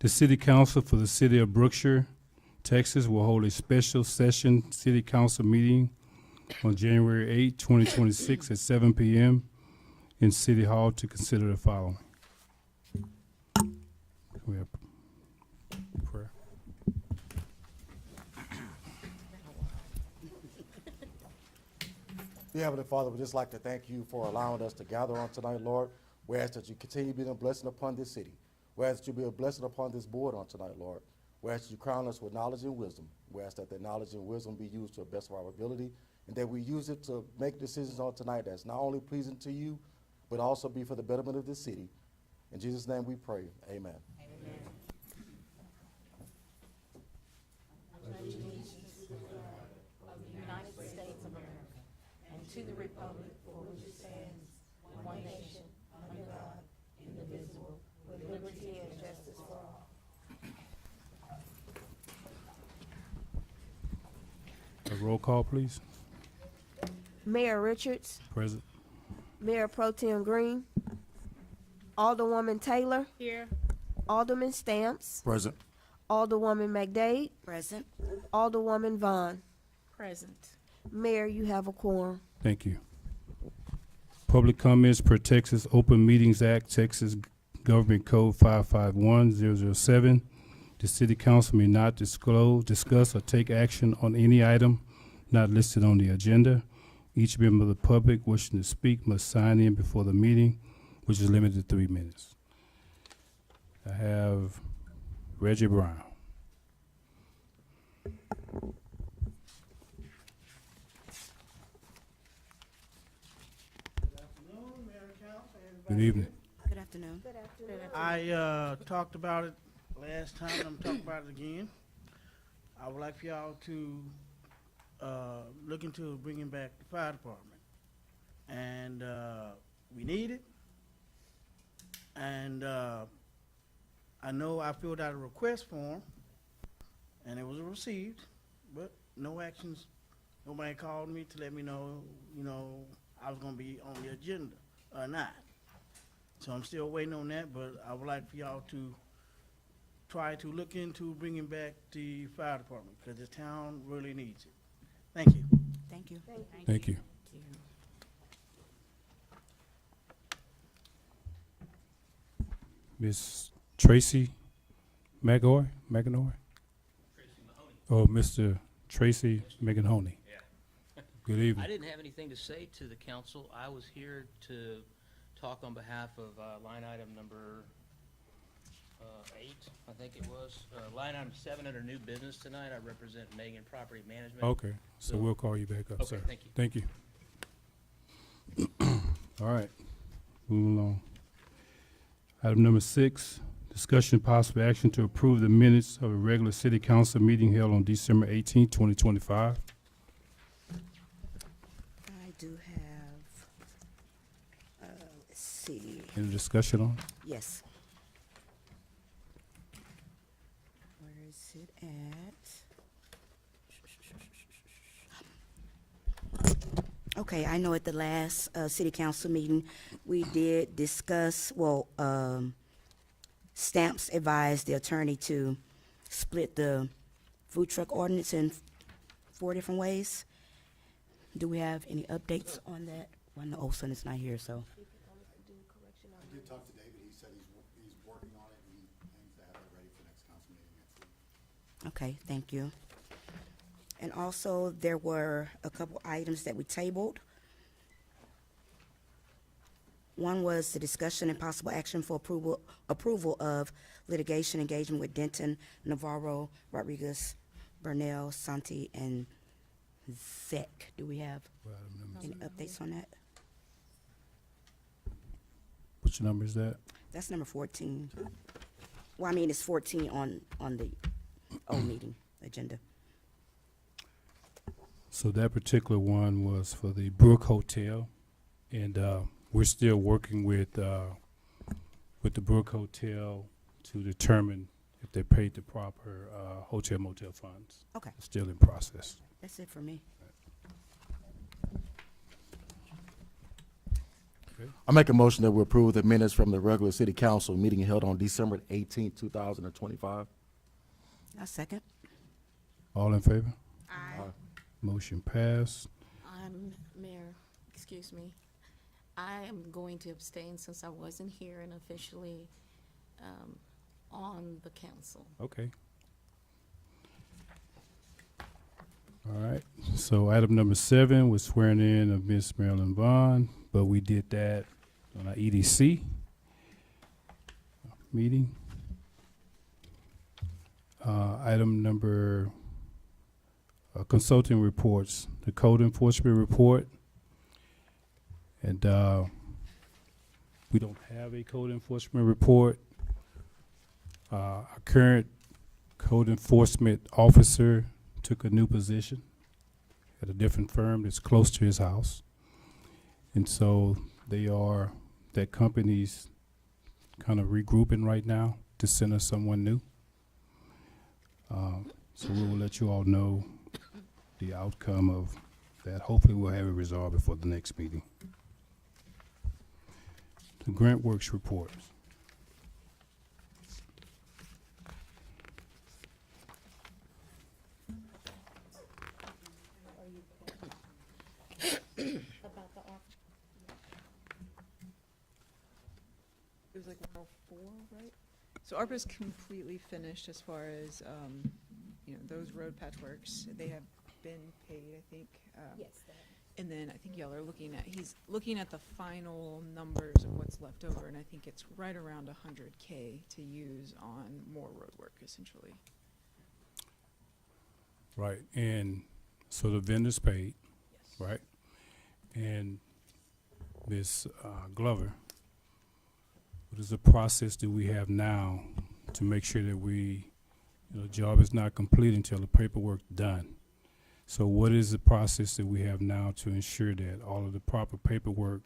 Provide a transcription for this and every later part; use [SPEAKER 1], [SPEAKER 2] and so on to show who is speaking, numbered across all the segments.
[SPEAKER 1] The City Council for the City of Brookshire, Texas will hold a special session City Council meeting on January 8, 2026 at 7 p.m. in City Hall to consider the following. We have prayer.
[SPEAKER 2] Dear Heavenly Father, we'd just like to thank you for allowing us to gather on tonight, Lord. We ask that you continue being a blessing upon this city. We ask that you be a blessing upon this board on tonight, Lord. We ask that you crown us with knowledge and wisdom. We ask that the knowledge and wisdom be used to the best of our ability, and that we use it to make decisions on tonight that's not only pleasing to you, but also be for the betterment of this city. In Jesus' name we pray. Amen.
[SPEAKER 3] United States of America, and to the republic for which it stands, one nation, under God, indivisible, with liberty and justice for all.
[SPEAKER 1] A roll call, please.
[SPEAKER 4] Mayor Richards,
[SPEAKER 1] Present.
[SPEAKER 4] Mayor Pro Tem Green, Alderwoman Taylor,
[SPEAKER 3] Here.
[SPEAKER 4] Alderman Stamps,
[SPEAKER 2] Present.
[SPEAKER 4] Alderwoman McDade,
[SPEAKER 3] Present.
[SPEAKER 4] Alderwoman Vaughn.
[SPEAKER 3] Present.
[SPEAKER 4] Mayor, you have a quorum.
[SPEAKER 1] Thank you. Public comments per Texas Open Meetings Act, Texas Government Code 551007. The City Council may not discuss, or take action on any item not listed on the agenda. Each member of the public wishing to speak must sign in before the meeting, which is limited to 3 minutes. I have Reggie Brown. Good evening.
[SPEAKER 5] Good afternoon.
[SPEAKER 6] I talked about it last time, I'm talking about it again. I would like for y'all to look into bringing back the fire department. And we need it. And I know I filled out a request form, and it was received, but no actions. Nobody called me to let me know, I was gonna be on the agenda or not. So I'm still waiting on that, but I would like for y'all to try to look into bringing back the fire department, because the town really needs it. Thank you.
[SPEAKER 5] Thank you.
[SPEAKER 1] Thank you. Miss Tracy McEnoy? Oh, Mr. Tracy McEnhoney.
[SPEAKER 7] Yeah.
[SPEAKER 1] Good evening.
[SPEAKER 7] I didn't have anything to say to the council. I was here to talk on behalf of line item number 8, I think it was. Line item 7 under new business tonight. I represent Megan Property Management.
[SPEAKER 1] Okay, so we'll call you back up,
[SPEAKER 7] Okay,
[SPEAKER 1] sir.
[SPEAKER 7] thank you.
[SPEAKER 1] Thank you. All right, moving along. Item number 6, discussion possible action to approve the minutes of a regular city council meeting held on December 18, 2025.
[SPEAKER 5] I do have, let's see,
[SPEAKER 1] Any discussion on it?
[SPEAKER 5] yes. Where is it at? Okay, I know at the last city council meeting, we did discuss, Stamps advised the attorney to split the food truck ordinance in 4 different ways. Do we have any updates on that? Well, the old son is not here, so.
[SPEAKER 2] I did talk to David. He said he's working on it, and he aims to have it ready for next council meeting next week.
[SPEAKER 5] Okay, thank you. And also, there were a couple items that we tabled. One was the discussion and possible action for approval of litigation engagement with Denton, Navarro, Rodriguez, Burnell, Santi, and Zek. Do we have any updates on that?
[SPEAKER 1] Which number is that?
[SPEAKER 5] That's number 14. Well, I mean, it's 14 on the old meeting agenda.
[SPEAKER 1] So that particular one was for the Brook Hotel, and we're still working with the Brook Hotel to determine if they paid the proper hotel motel funds.
[SPEAKER 5] Okay,
[SPEAKER 1] It's still in process.
[SPEAKER 5] that's it for me.
[SPEAKER 1] Okay.
[SPEAKER 2] I make a motion that we approve the minutes from the regular city council meeting held on December 18th, 2025.
[SPEAKER 5] I second.
[SPEAKER 1] All in favor?
[SPEAKER 3] Aye.
[SPEAKER 1] Motion passed.
[SPEAKER 3] Mayor, excuse me. I am going to abstain since I wasn't here and officially on the council.
[SPEAKER 1] Okay. All right, so item number 7 was swearing in of Miss Marilyn Vaughn, but we did that on our EDC meeting. Item number consulting reports, the code enforcement report. And we don't have a code enforcement report. Our current code enforcement officer took a new position at a different firm that's close to his house. And so that company's kind of regrouping right now to send us someone new. So we will let you all know the outcome of that. Hopefully we'll have it resolved before the next meeting. The Grant Works report.
[SPEAKER 8] It was like 104, right? So ARPA's completely finished as far as, those road patchworks. They have been paid, I think.
[SPEAKER 3] Yes.
[SPEAKER 8] And then I think y'all are he's looking at the final numbers of what's left over, and I think it's right around 100K to use on more road work, essentially.
[SPEAKER 1] Right, and so the vendor's paid,
[SPEAKER 8] Yes.
[SPEAKER 1] right? And Ms. Glover, what is the process that we have now to make sure that the job is not complete until the paperwork's done? So what is the process that we have now to ensure that all of the proper paperwork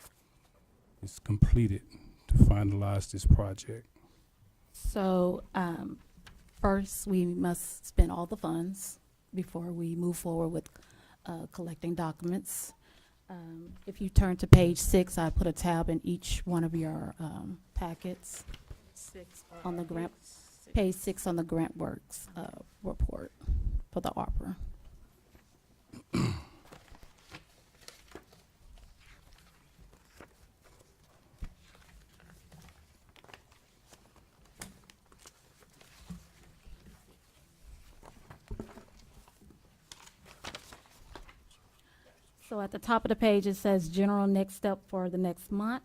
[SPEAKER 1] is completed to finalize this project?
[SPEAKER 9] So first, we must spend all the funds before we move forward with collecting documents. If you turn to page 6, I put a tab in each one of your packets.
[SPEAKER 3] 6
[SPEAKER 9] On the grant, page 6 on the Grant Works report for the ARPA. So at the top of the page, it says general next step for the next month.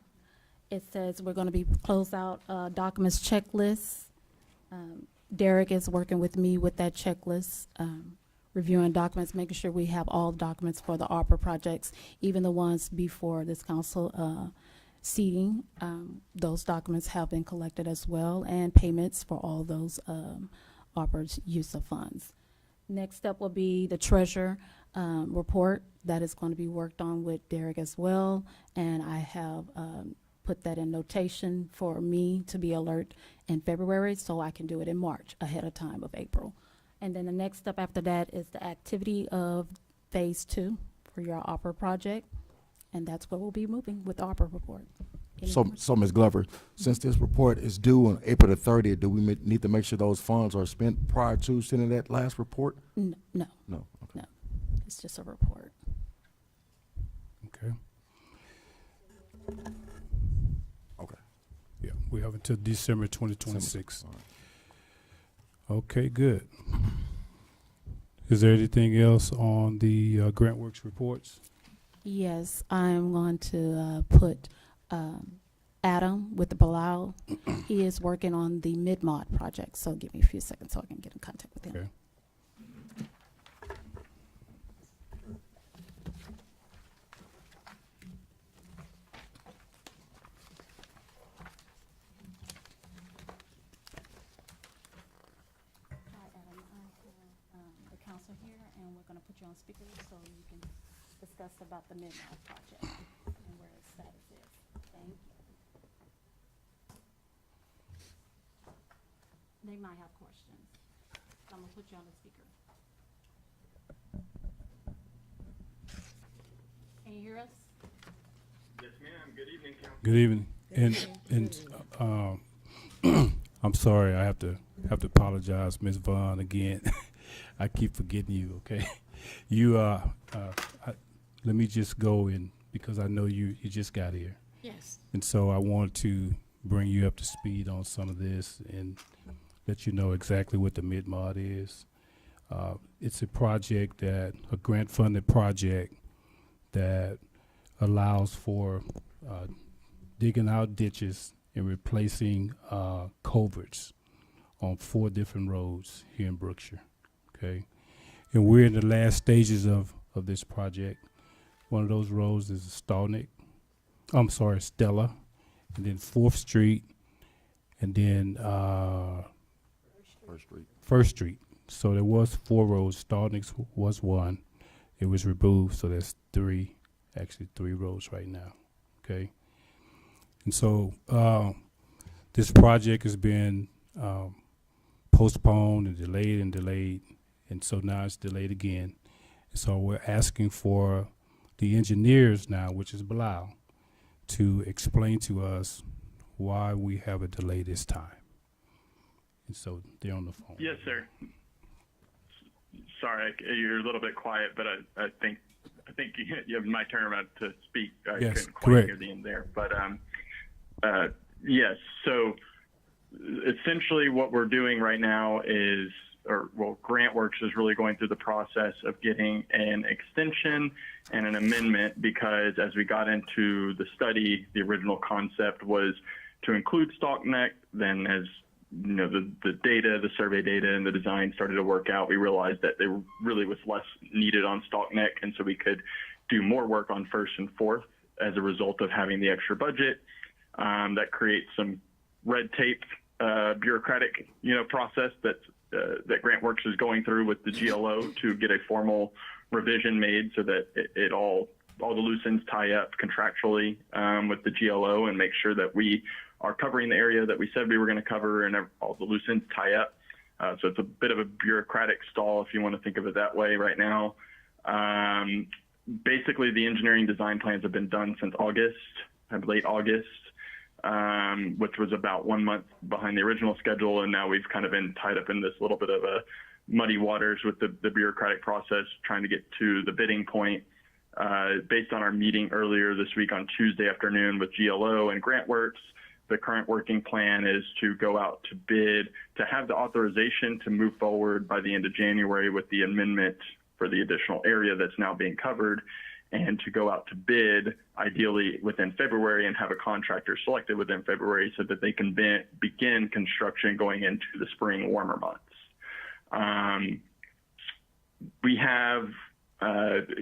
[SPEAKER 9] It says we're going to be close out documents checklist. Derek is working with me with that checklist, reviewing documents, making sure we have all documents for the ARPA projects, even the ones before this council seating. Those documents have been collected as well, and payments for all those ARPA's use of funds. Next step will be the treasurer report that is going to be worked on with Derek as well, and I have put that in notation for me to be alert in February so I can do it in March ahead of time of April. And then the next step after that is the activity of phase 2 for your ARPA project, and that's where we'll be moving with the ARPA report.
[SPEAKER 2] So Ms. Glover, since this report is due on April the 30th, do we need to make sure those funds are spent prior to sending that last report?
[SPEAKER 9] No,
[SPEAKER 2] No, okay.
[SPEAKER 9] no, it's just a report.
[SPEAKER 1] Okay.
[SPEAKER 2] Okay.
[SPEAKER 1] Yeah, we have until December 2026.
[SPEAKER 2] All right.
[SPEAKER 1] Okay, good. Is there anything else on the Grant Works reports?
[SPEAKER 9] Yes, I'm going to put Adam with the Bilal. He is working on the Mid-Mod project, so give me a few seconds so I can get in contact with him.
[SPEAKER 1] Okay.
[SPEAKER 9] Hi, Adam. I have the council here, and we're going to put you on speaker so you can discuss about the Mid-Mod project and where its status is. Thank you. They might have questions. So I'm going to put you on the speaker. Can you hear us?
[SPEAKER 1] Good evening. I'm sorry, I have to apologize, Ms. Vaughn, again. I keep forgetting you, okay? You, let me just go in, because I know you just got here.
[SPEAKER 8] Yes.
[SPEAKER 1] And so I want to bring you up to speed on some of this and let you know exactly what the mid-mod is. It's a grant-funded project that allows for digging out ditches and replacing culverts on 4 different roads here in Brookshire, okay? And we're in the last stages of this project. One of those roads is Stella, and then 4th Street, and then First Street. So there was 4 roads. Stallnick's was 1. It was removed, so there's 3 roads right now, okay? And so this project has been postponed and delayed, and so now it's delayed again. So we're asking for the engineers now, which is Blau, to explain to us why we have a delay this time. And so they're on the phone.
[SPEAKER 10] Yes, sir. Sorry, you're a little bit quiet, but I think you have my turn around to speak. I
[SPEAKER 1] Yes,
[SPEAKER 10] couldn't quite
[SPEAKER 1] correct.
[SPEAKER 10] hear the end there, but yes. So essentially, what we're doing right now is, GrantWorks is really going through the process of getting an extension and an amendment, because as we got into the study, the original concept was to include Stalk Neck. Then as you know, the data, the survey data and the design started to work out, we realized that there really was less needed on Stalk Neck, and so we could do more work on 1st and 4th as a result of having the extra budget. That creates some red tape, bureaucratic, process that GrantWorks is going through with the GLO to get a formal revision made, so that it all the loose ends tie up contractually with the GLO, and make sure that we are covering the area that we said we were going to cover, and all the loose ends tie up. So it's a bit of a bureaucratic stall, if you want to think of it that way right now. Basically, the engineering design plans have been done since late August, which was about 1 month behind the original schedule. And now we've kind of been tied up in this little bit of a muddy waters with the bureaucratic process, trying to get to the bidding point. Based on our meeting earlier this week on Tuesday afternoon with GLO and GrantWorks, the current working plan is to go out to bid, to have the authorization to move forward by the end of January with the amendment for the additional area that's now being covered, and to go out to bid ideally within February and have a contractor selected within February, so that they can begin construction going into the spring warmer months. We have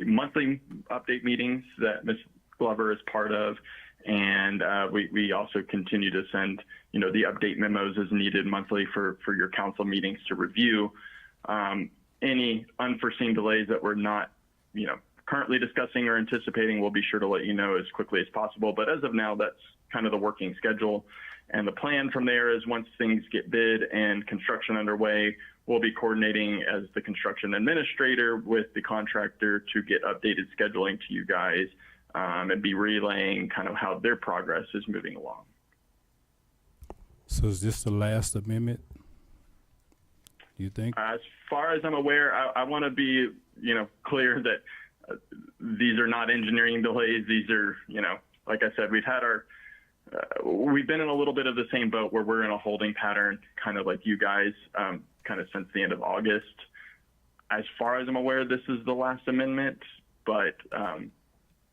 [SPEAKER 10] monthly update meetings that Ms. Glover is part of, and we also continue to send the update memos as needed monthly for your council meetings to review. Any unforeseen delays that we're not currently discussing or anticipating, we'll be sure to let you know as quickly as possible. But as of now, that's kind of the working schedule. And the plan from there is, once things get bid and construction underway, we'll be coordinating as the construction administrator with the contractor to get updated scheduling to you guys, and be relaying kind of how their progress is moving along.
[SPEAKER 1] So is this the last amendment, do you think?
[SPEAKER 10] As far as I'm aware, I want to be, clear that these are not engineering delays. These are, like I said, we've been in a little bit of the same boat where we're in a holding pattern, kind of like you guys, kind of since the end of August. As far as I'm aware, this is the last amendment, but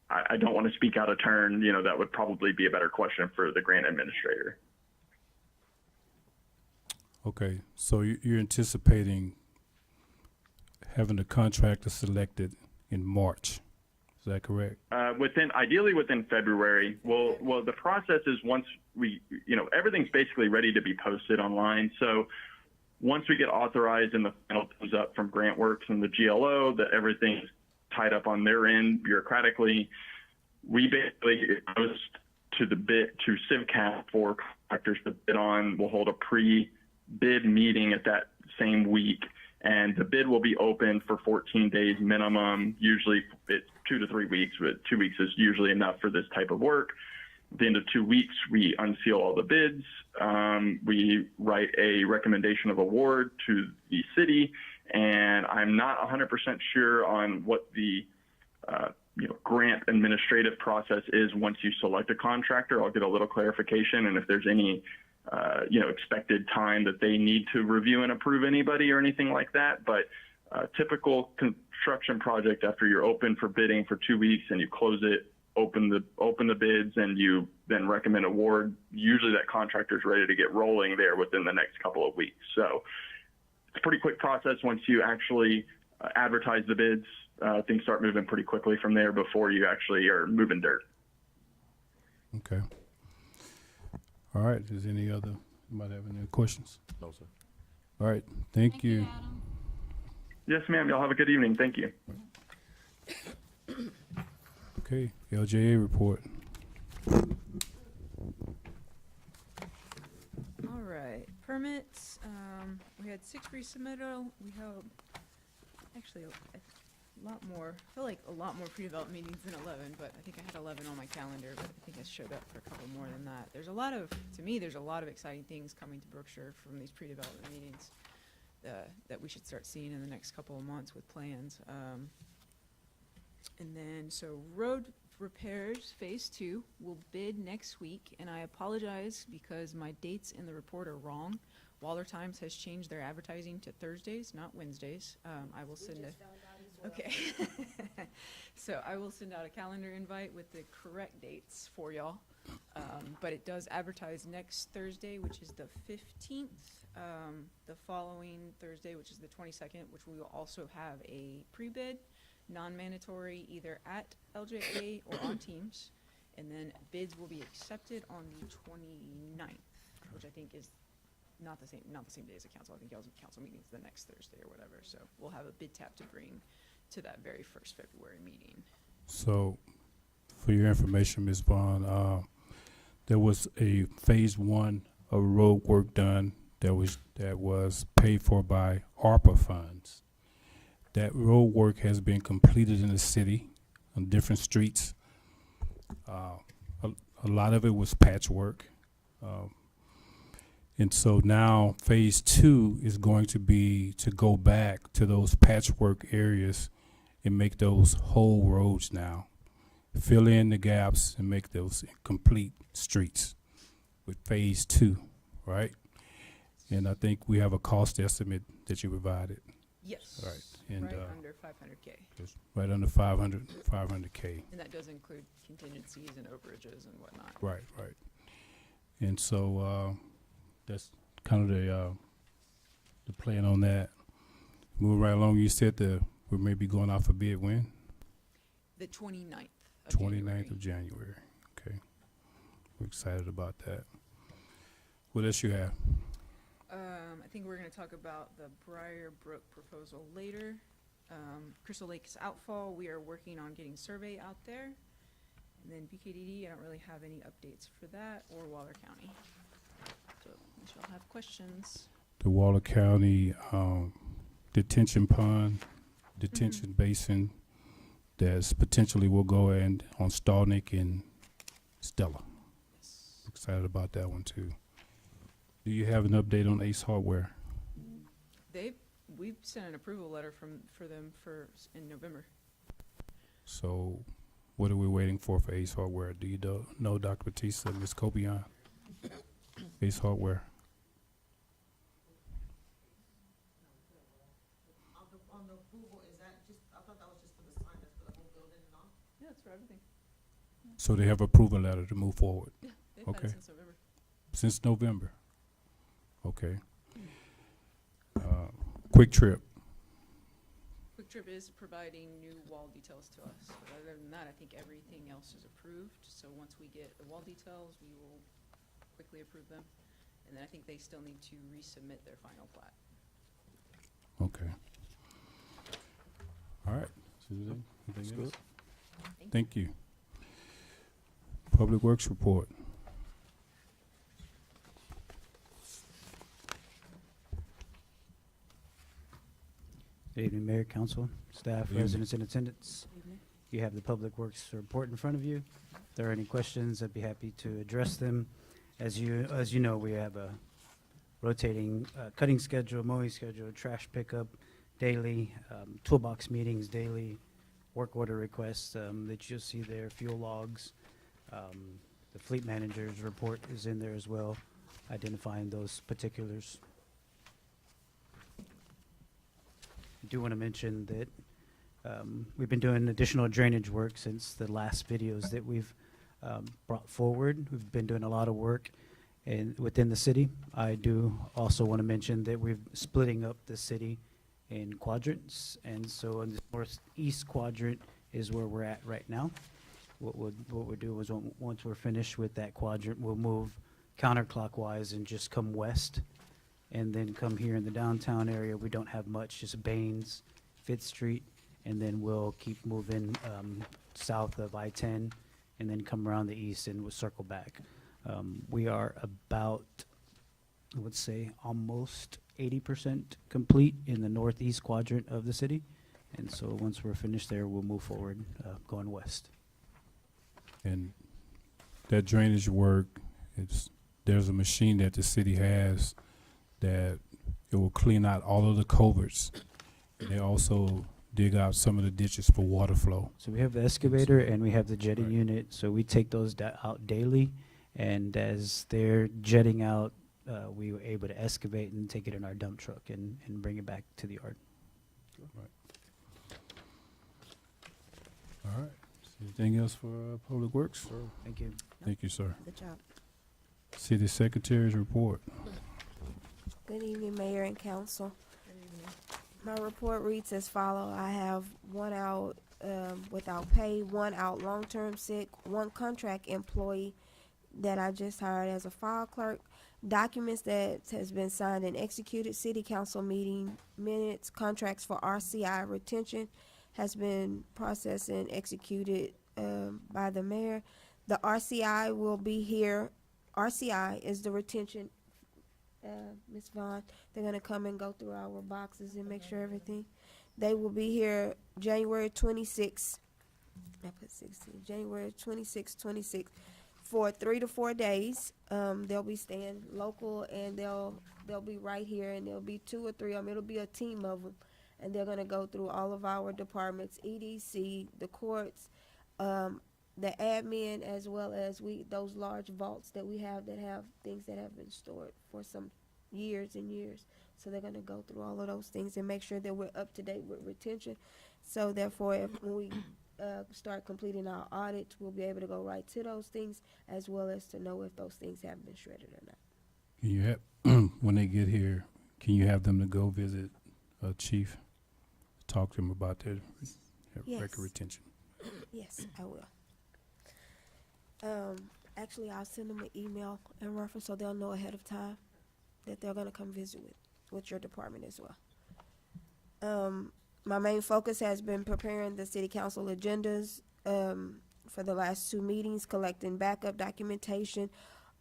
[SPEAKER 10] I don't want to speak out of turn. That would probably be a better question for the grant administrator.
[SPEAKER 1] Okay, so you're anticipating having the contractor selected in March. Is that correct?
[SPEAKER 10] Ideally within February. Well, the process is, once we, everything's basically ready to be posted online. So once we get authorized and the final comes up from GrantWorks and the GLO that everything's tied up on their end bureaucratically, we basically post to CivCap for contractors to bid on. We'll hold a pre-bid meeting at that same week and the bid will be open for 14 days minimum. Usually it's 2 to 3 weeks, but 2 weeks is usually enough for this type of work. At the end of 2 weeks, we unseal all the bids. We write a recommendation of award to the city, and I'm not 100% sure on what the grant administrative process is once you select a contractor. I'll get a little clarification, and if there's any expected time that they need to review and approve anybody or anything like that. But typical construction project, after you're open for bidding for 2 weeks and you close it, open the bids, and you then recommend award, usually that contractor's ready to get rolling there within the next couple of weeks. So it's a pretty quick process. Once you actually advertise the bids, things start moving pretty quickly from there before you actually are moving dirt.
[SPEAKER 1] Okay. All right. Is any other, anybody have any questions?
[SPEAKER 2] No, sir.
[SPEAKER 1] All right. Thank you.
[SPEAKER 9] Adam.
[SPEAKER 10] Yes, ma'am. Y'all have a good evening. Thank you.
[SPEAKER 1] Okay. LJA report.
[SPEAKER 8] All right, permits, we had 6 resubmittal, we have actually a lot more, I feel like a lot more pre-development meetings than 11, but I think I had 11 on my calendar, but I think I showed up for a couple more than that. There's a lot of, to me, there's a lot of exciting things coming to Brookshire from these pre-development meetings that we should start seeing in the next couple of months with plans. And then, so road repairs, phase 2, will bid next week, and I apologize because my dates in the report are wrong. Waller Times has changed their advertising to Thursdays, not Wednesdays. I will send a, okay. So I will send out a calendar invite with the correct dates for y'all. But it does advertise next Thursday, which is the 15th, the following Thursday, which is the 22nd, which we will also have a pre-bid, non-mandatory, either at LJA or on Teams, and then bids will be accepted on the 29th, which I think is not the same day as a council. I think y'all's council meeting's the next Thursday or whatever, so we'll have a bid tab to bring to that very first February meeting.
[SPEAKER 1] So, for your information, Ms. Vaughn, there was a phase 1 of road work done that was paid for by ARPA funds. That road work has been completed in the city on different streets. A lot of it was patchwork. And so now phase 2 is going to be to go back to those patchwork areas and make those whole roads now. Fill in the gaps and make those complete streets with phase 2, right? And I think we have a cost estimate that you provided.
[SPEAKER 8] Yes.
[SPEAKER 1] Right. And,
[SPEAKER 8] right under 500K.
[SPEAKER 1] Just right under 500K.
[SPEAKER 8] And that does include contingencies and overages and whatnot.
[SPEAKER 1] Right. And so that's kind of the plan on that. Moving right along, you said we may be going out for bid when?
[SPEAKER 8] The 29th.
[SPEAKER 1] 29th of January. Okay. We're excited about that. What else you have?
[SPEAKER 8] I think we're going to talk about the Briar Brook proposal later. Crystal Lake's outfall, we are working on getting survey out there. And then BKDD, I don't really have any updates for that, or Waller County. So, unless y'all have questions.
[SPEAKER 1] The Waller County detention pond, detention basin that's potentially will go in on Stallnick and Stella.
[SPEAKER 8] Yes.
[SPEAKER 1] Excited about that one too. Do you have an update on Ace Hardware?
[SPEAKER 8] We've sent an approval letter for them in November.
[SPEAKER 1] So what are we waiting for Ace Hardware? Do you know Dr. Batista, Ms. Copion? Ace Hardware.
[SPEAKER 11] On the approval, is that just, I thought that was just for the sign, that's for the whole building and all?
[SPEAKER 8] Yeah, that's for everything.
[SPEAKER 1] So they have approval letter to move forward.
[SPEAKER 8] Yeah, they've had
[SPEAKER 1] Okay.
[SPEAKER 8] it since November.
[SPEAKER 1] Since November. Okay. Quick Trip.
[SPEAKER 8] Quick Trip is providing new wall details to us. But other than that, I think everything else is approved. So once we get the wall details, we will quickly approve them. And then I think they still need to resubmit their final plat.
[SPEAKER 1] Okay. All right. Anything else? Thank you. Public Works report.
[SPEAKER 12] Good evening, Mayor, Council, staff,
[SPEAKER 1] evening.
[SPEAKER 12] residents in attendance. You have the Public Works report in front of you. If there are any questions, I'd be happy to address them. As you know, we have a rotating cutting schedule, mowing schedule, trash pickup daily, toolbox meetings daily, work order requests that you'll see there, fuel logs. The fleet manager's report is in there as well, identifying those particulars. I do want to mention that we've been doing additional drainage work since the last videos that we've brought forward. We've been doing a lot of work within the city. I do also want to mention that we're splitting up the city in quadrants, and so in the northeast quadrant is where we're at right now. What we'll do is once we're finished with that quadrant, we'll move counterclockwise and just come west, and then come here in the downtown area. We don't have much, just Baines, Fifth Street, and then we'll keep moving south of I-10, and then come around the east and we'll circle back. We are about, I would say, almost 80% complete in the northeast quadrant of the city. And so once we're finished there, we'll move forward, going west.
[SPEAKER 1] And that drainage work, there's a machine that the city has that it will clean out all of the culverts. They also dig out some of the ditches for water flow.
[SPEAKER 12] So we have the excavator and we have the jetting unit. So we take those out daily. And as they're jetting out, we were able to excavate and take it in our dump truck and bring it back to the yard.
[SPEAKER 1] All right. Anything else for Public Works?
[SPEAKER 12] Thank you.
[SPEAKER 1] Thank you, sir.
[SPEAKER 5] Good job.
[SPEAKER 1] City Secretary's report.
[SPEAKER 4] Good evening, Mayor and Council. My report reads as follows. I have 1 out without pay, 1 out long-term sick, 1 contract employee that I just hired as a file clerk, documents that has been signed and executed, city council meeting minutes, contracts for RCI retention has been processed and executed by the mayor. The RCI will be here. RCI is the retention, Ms. Vaughn. They're gonna come and go through our boxes and make sure everything. They will be here January 26th. I put 16, January 26th, for 3 to 4 days. They'll be staying local, and they'll be right here, and there'll be 2 or 3 of them. It'll be a team of them, and they're gonna go through all of our departments, EDC, the courts, the admin, as well as those large vaults that we have that have things that have been stored for some years and years. So they're gonna go through all of those things and make sure that we're up to date with retention. So therefore, when we start completing our audits, we'll be able to go right to those things, as well as to know if those things have been shredded or not.
[SPEAKER 1] Can you have, when they get here, can you have them to go visit Chief? Talk to them about their
[SPEAKER 4] Yes.
[SPEAKER 1] record retention.
[SPEAKER 4] Yes, I will. Actually, I'll send them an email in reference so they'll know ahead of time that they're gonna come visit with your department as well. My main focus has been preparing the city council agendas for the last 2 meetings, collecting backup documentation.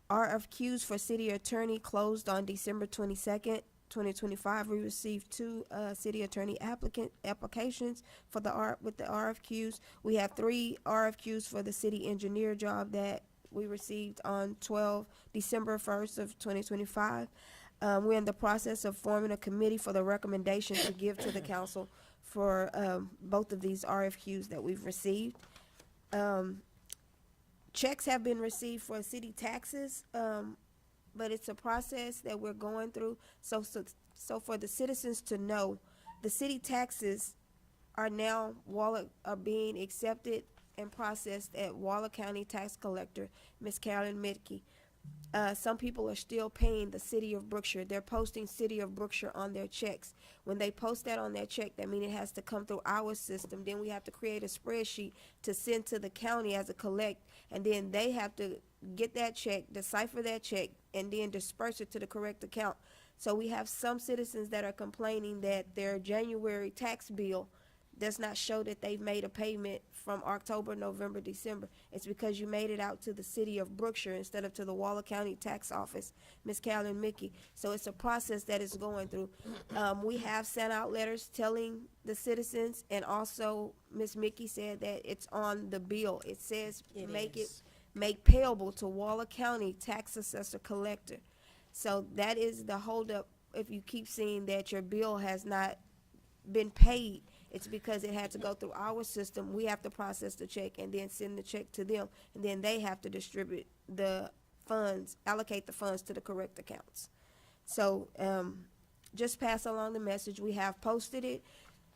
[SPEAKER 4] RFQs for city attorney closed on December 22nd, 2025. We received 2 city attorney applications for with the RFQs. We have 3 RFQs for the city engineer job that we received on December 1st of 2025. We're in the process of forming a committee for the recommendation to give to the council for both of these RFQs that we've received. Checks have been received for city taxes, but it's a process that we're going through. So for the citizens to know, the city taxes are now are being accepted and processed at Waller County Tax Collector, Ms. Carolyn Mitke. Some people are still paying the city of Brookshire. They're posting city of Brookshire on their checks. When they post that on their check, that means it has to come through our system. Then we have to create a spreadsheet to send to the county as a collect, and then they have to get that check, decipher that check, and then disperse it to the correct account. So we have some citizens that are complaining that their January tax bill does not show that they've made a payment from October, November, December. It's because you made it out to the city of Brookshire instead of to the Waller County Tax Office, Ms. Carolyn Mickey. So it's a process that is going through. We have sent out letters telling the citizens, and also Ms. Mickey said that it's on the bill. It says make payable to Waller County Tax Assessor Collector. So that is the holdup. If you keep seeing that your bill has not been paid, it's because it had to go through our system. We have to process the check and then send the check to them, and then they have to distribute the funds, allocate the funds to the correct accounts. So just pass along the message. We have posted it.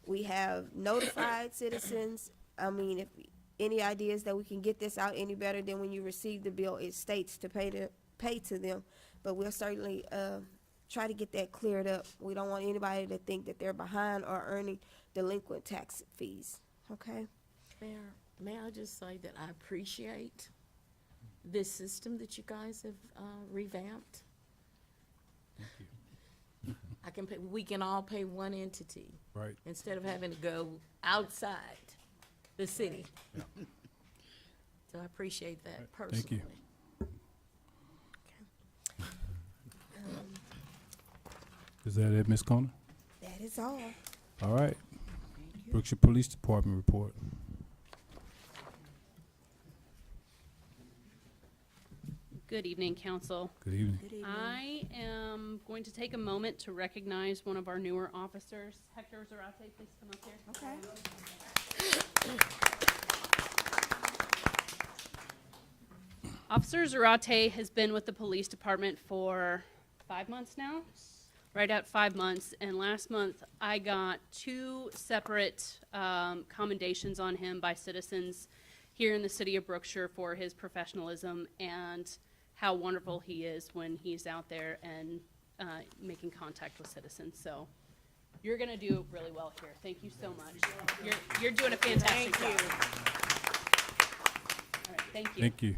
[SPEAKER 4] We have notified citizens. I mean, if any ideas that we can get this out any better than when you receive the bill, it states to pay to them. But we'll certainly try to get that cleared up. We don't want anybody to think that they're behind or earning delinquent tax fees, okay?
[SPEAKER 3] Mayor, may I just say that I appreciate this system that you guys have revamped. I can pay, we can all pay one entity
[SPEAKER 1] Right.
[SPEAKER 3] instead of having to go outside the city. So I appreciate that personally.
[SPEAKER 1] Thank you. Is that it, Ms. Conner?
[SPEAKER 4] That is all.
[SPEAKER 1] All right. Brookshire Police Department report.
[SPEAKER 13] Good evening, council.
[SPEAKER 1] Good evening.
[SPEAKER 4] Good evening.
[SPEAKER 13] I am going to take a moment to recognize one of our newer officers. Hector Zarate, please come up here.
[SPEAKER 4] Okay.
[SPEAKER 13] Officer Zarate has been with the police department for 5 months now, right at 5 months. And last month, I got 2 separate commendations on him by citizens here in the city of Brookshire for his professionalism and how wonderful he is when he's out there and making contact with citizens. So you're going to do really well here. Thank you so much. You're doing a fantastic job. All right, thank you.
[SPEAKER 1] Thank you.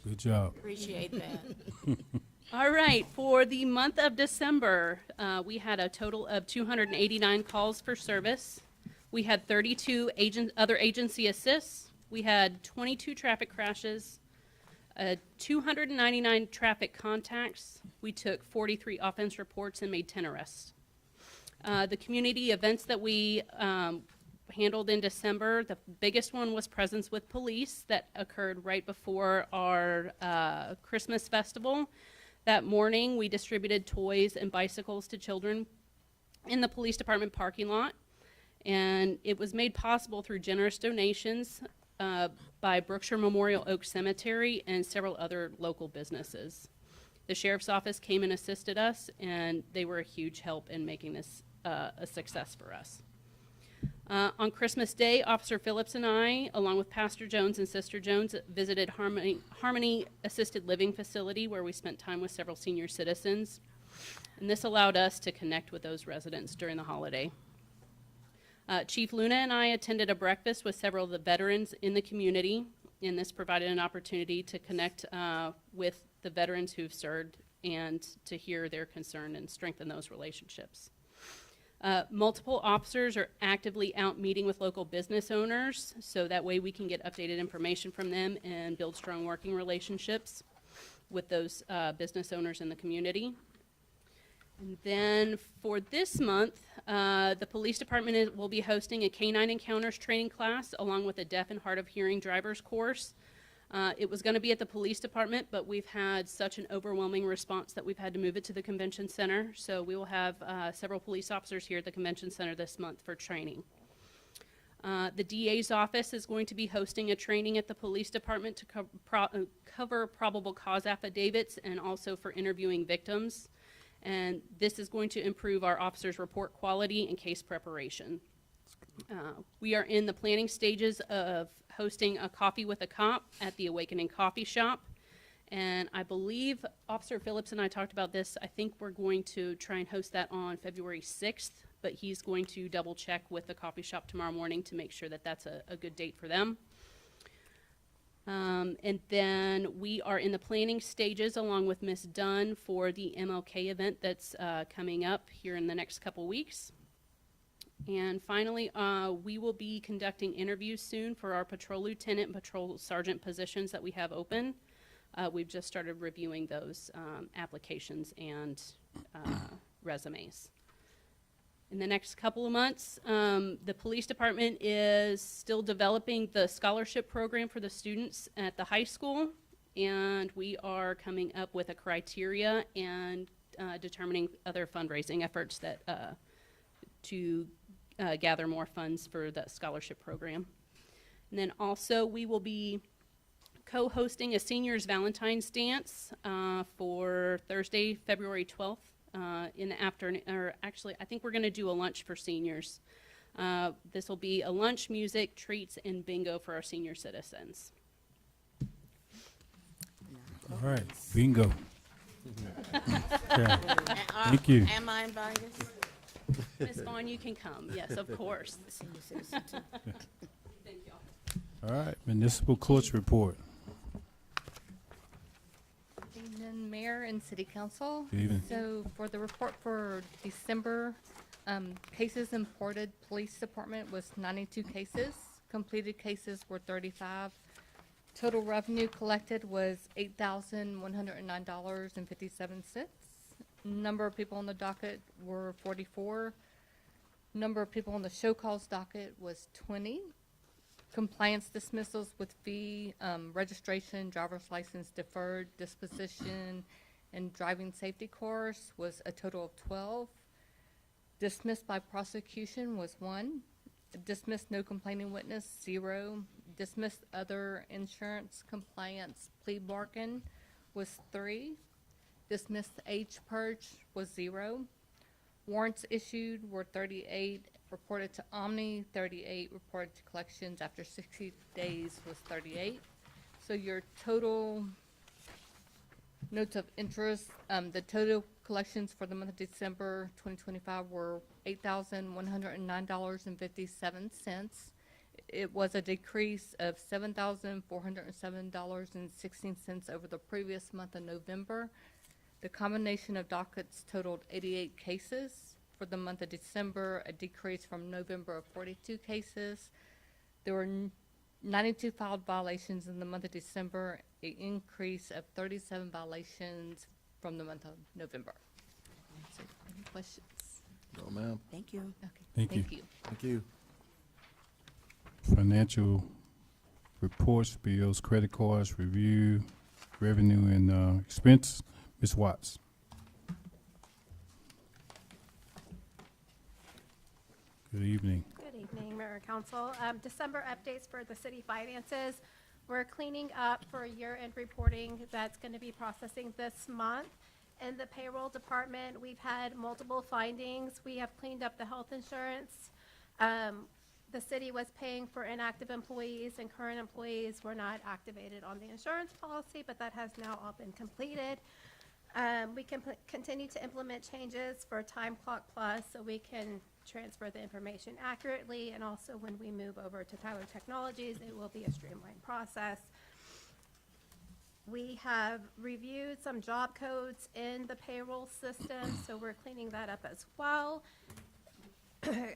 [SPEAKER 1] Good job.
[SPEAKER 3] Appreciate that.
[SPEAKER 13] All right, for the month of December, we had a total of 289 calls for service. We had 32 other agency assists. We had 22 traffic crashes, 299 traffic contacts. We took 43 offense reports and made 10 arrests. The community events that we handled in December, the biggest one was Presence with Police that occurred right before our Christmas festival. That morning, we distributed toys and bicycles to children in the police department parking lot. And it was made possible through generous donations by Brookshire Memorial Oak Cemetery and several other local businesses. The sheriff's office came and assisted us, and they were a huge help in making this a success for us. On Christmas Day, Officer Phillips and I, along with Pastor Jones and Sister Jones, visited Harmony Assisted Living Facility, where we spent time with several senior citizens. And this allowed us to connect with those residents during the holiday. Chief Luna and I attended a breakfast with several of the veterans in the community, and this provided an opportunity to connect with the veterans who've served and to hear their concern and strengthen those relationships. Multiple officers are actively out meeting with local business owners, so that way we can get updated information from them and build strong working relationships with those business owners in the community. And then for this month, the police department will be hosting a Canine Encounters training class along with a deaf and hard of hearing driver's course. It was going to be at the police department, but we've had such an overwhelming response that we've had to move it to the convention center. So we will have several police officers here at the convention center this month for training. The DA's office is going to be hosting a training at the police department to cover probable cause affidavits and also for interviewing victims. And this is going to improve our officers' report quality and case preparation. We are in the planning stages of hosting a coffee with a cop at the Awakening Coffee Shop. And I believe Officer Phillips and I talked about this. I think we're going to try and host that on February 6th, but he's going to double check with the coffee shop tomorrow morning to make sure that that's a good date for them. And then we are in the planning stages along with Ms. Dunn for the MLK event that's coming up here in the next couple weeks. And finally, we will be conducting interviews soon for our patrol lieutenant and patrol sergeant positions that we have open. We've just started reviewing those applications and resumes. In the next couple of months, the police department is still developing the scholarship program for the students at the high school, and we are coming up with a criteria and determining other fundraising efforts that to gather more funds for the scholarship program. And then also we will be co-hosting a seniors Valentine's dance for Thursday, February 12th in the afternoon, or actually I think we're going to do a lunch for seniors. This will be a lunch, music, treats, and bingo for our senior citizens.
[SPEAKER 1] All right, bingo. Okay. Thank you.
[SPEAKER 3] Am I invited?
[SPEAKER 13] Ms. Vaughn, you can come. Yes, of course.
[SPEAKER 5] Senior citizen too.
[SPEAKER 13] Thank y'all.
[SPEAKER 1] All right, municipal courts report.
[SPEAKER 14] Evening, Mayor and City Council.
[SPEAKER 1] Good evening.
[SPEAKER 14] So for the report for December, cases imported, Police Department was 92 cases. Completed cases were 35. Total revenue collected was $8,109.57. Number of people on the docket were 44. Number of people on the show cause docket was 20. Compliance dismissals with fee, registration, driver's license deferred, disposition, and driving safety course was a total of 12. Dismissed by prosecution was 1. Dismissed no complaining witness, 0. Dismissed other insurance compliance plea bargain was 3. Dismissed age purge was 0. Warrants issued were 38. Reported to Omni, 38. Reported to collections after 60 days was 38. So your total notes of interest, the total collections for the month of December 2025 were $8,109.57. It was a decrease of $7,407.16 over the previous month of November. The combination of dockets totaled 88 cases. For the month of December, a decrease from November of 42 cases. There were 92 filed violations in the month of December, an increase of 37 violations from the month of November. So, any questions?
[SPEAKER 2] No, ma'am.
[SPEAKER 5] Thank you.
[SPEAKER 14] Okay,
[SPEAKER 1] Thank you.
[SPEAKER 14] thank you.
[SPEAKER 2] Thank you.
[SPEAKER 1] Financial reports, bills, credit cards, review, revenue, and expense. Ms. Watts. Good evening.
[SPEAKER 15] Good evening, Mayor and Council. December updates for the city finances. We're cleaning up for year-end reporting that's going to be processing this month. In the payroll department, we've had multiple findings. We have cleaned up the health insurance. The city was paying for inactive employees, and current employees were not activated on the insurance policy, but that has now all been completed. We can continue to implement changes for Time Clock Plus so we can transfer the information accurately, and also when we move over to Tyler Technologies, it will be a streamlined process. We have reviewed some job codes in the payroll system, so we're cleaning that up as well.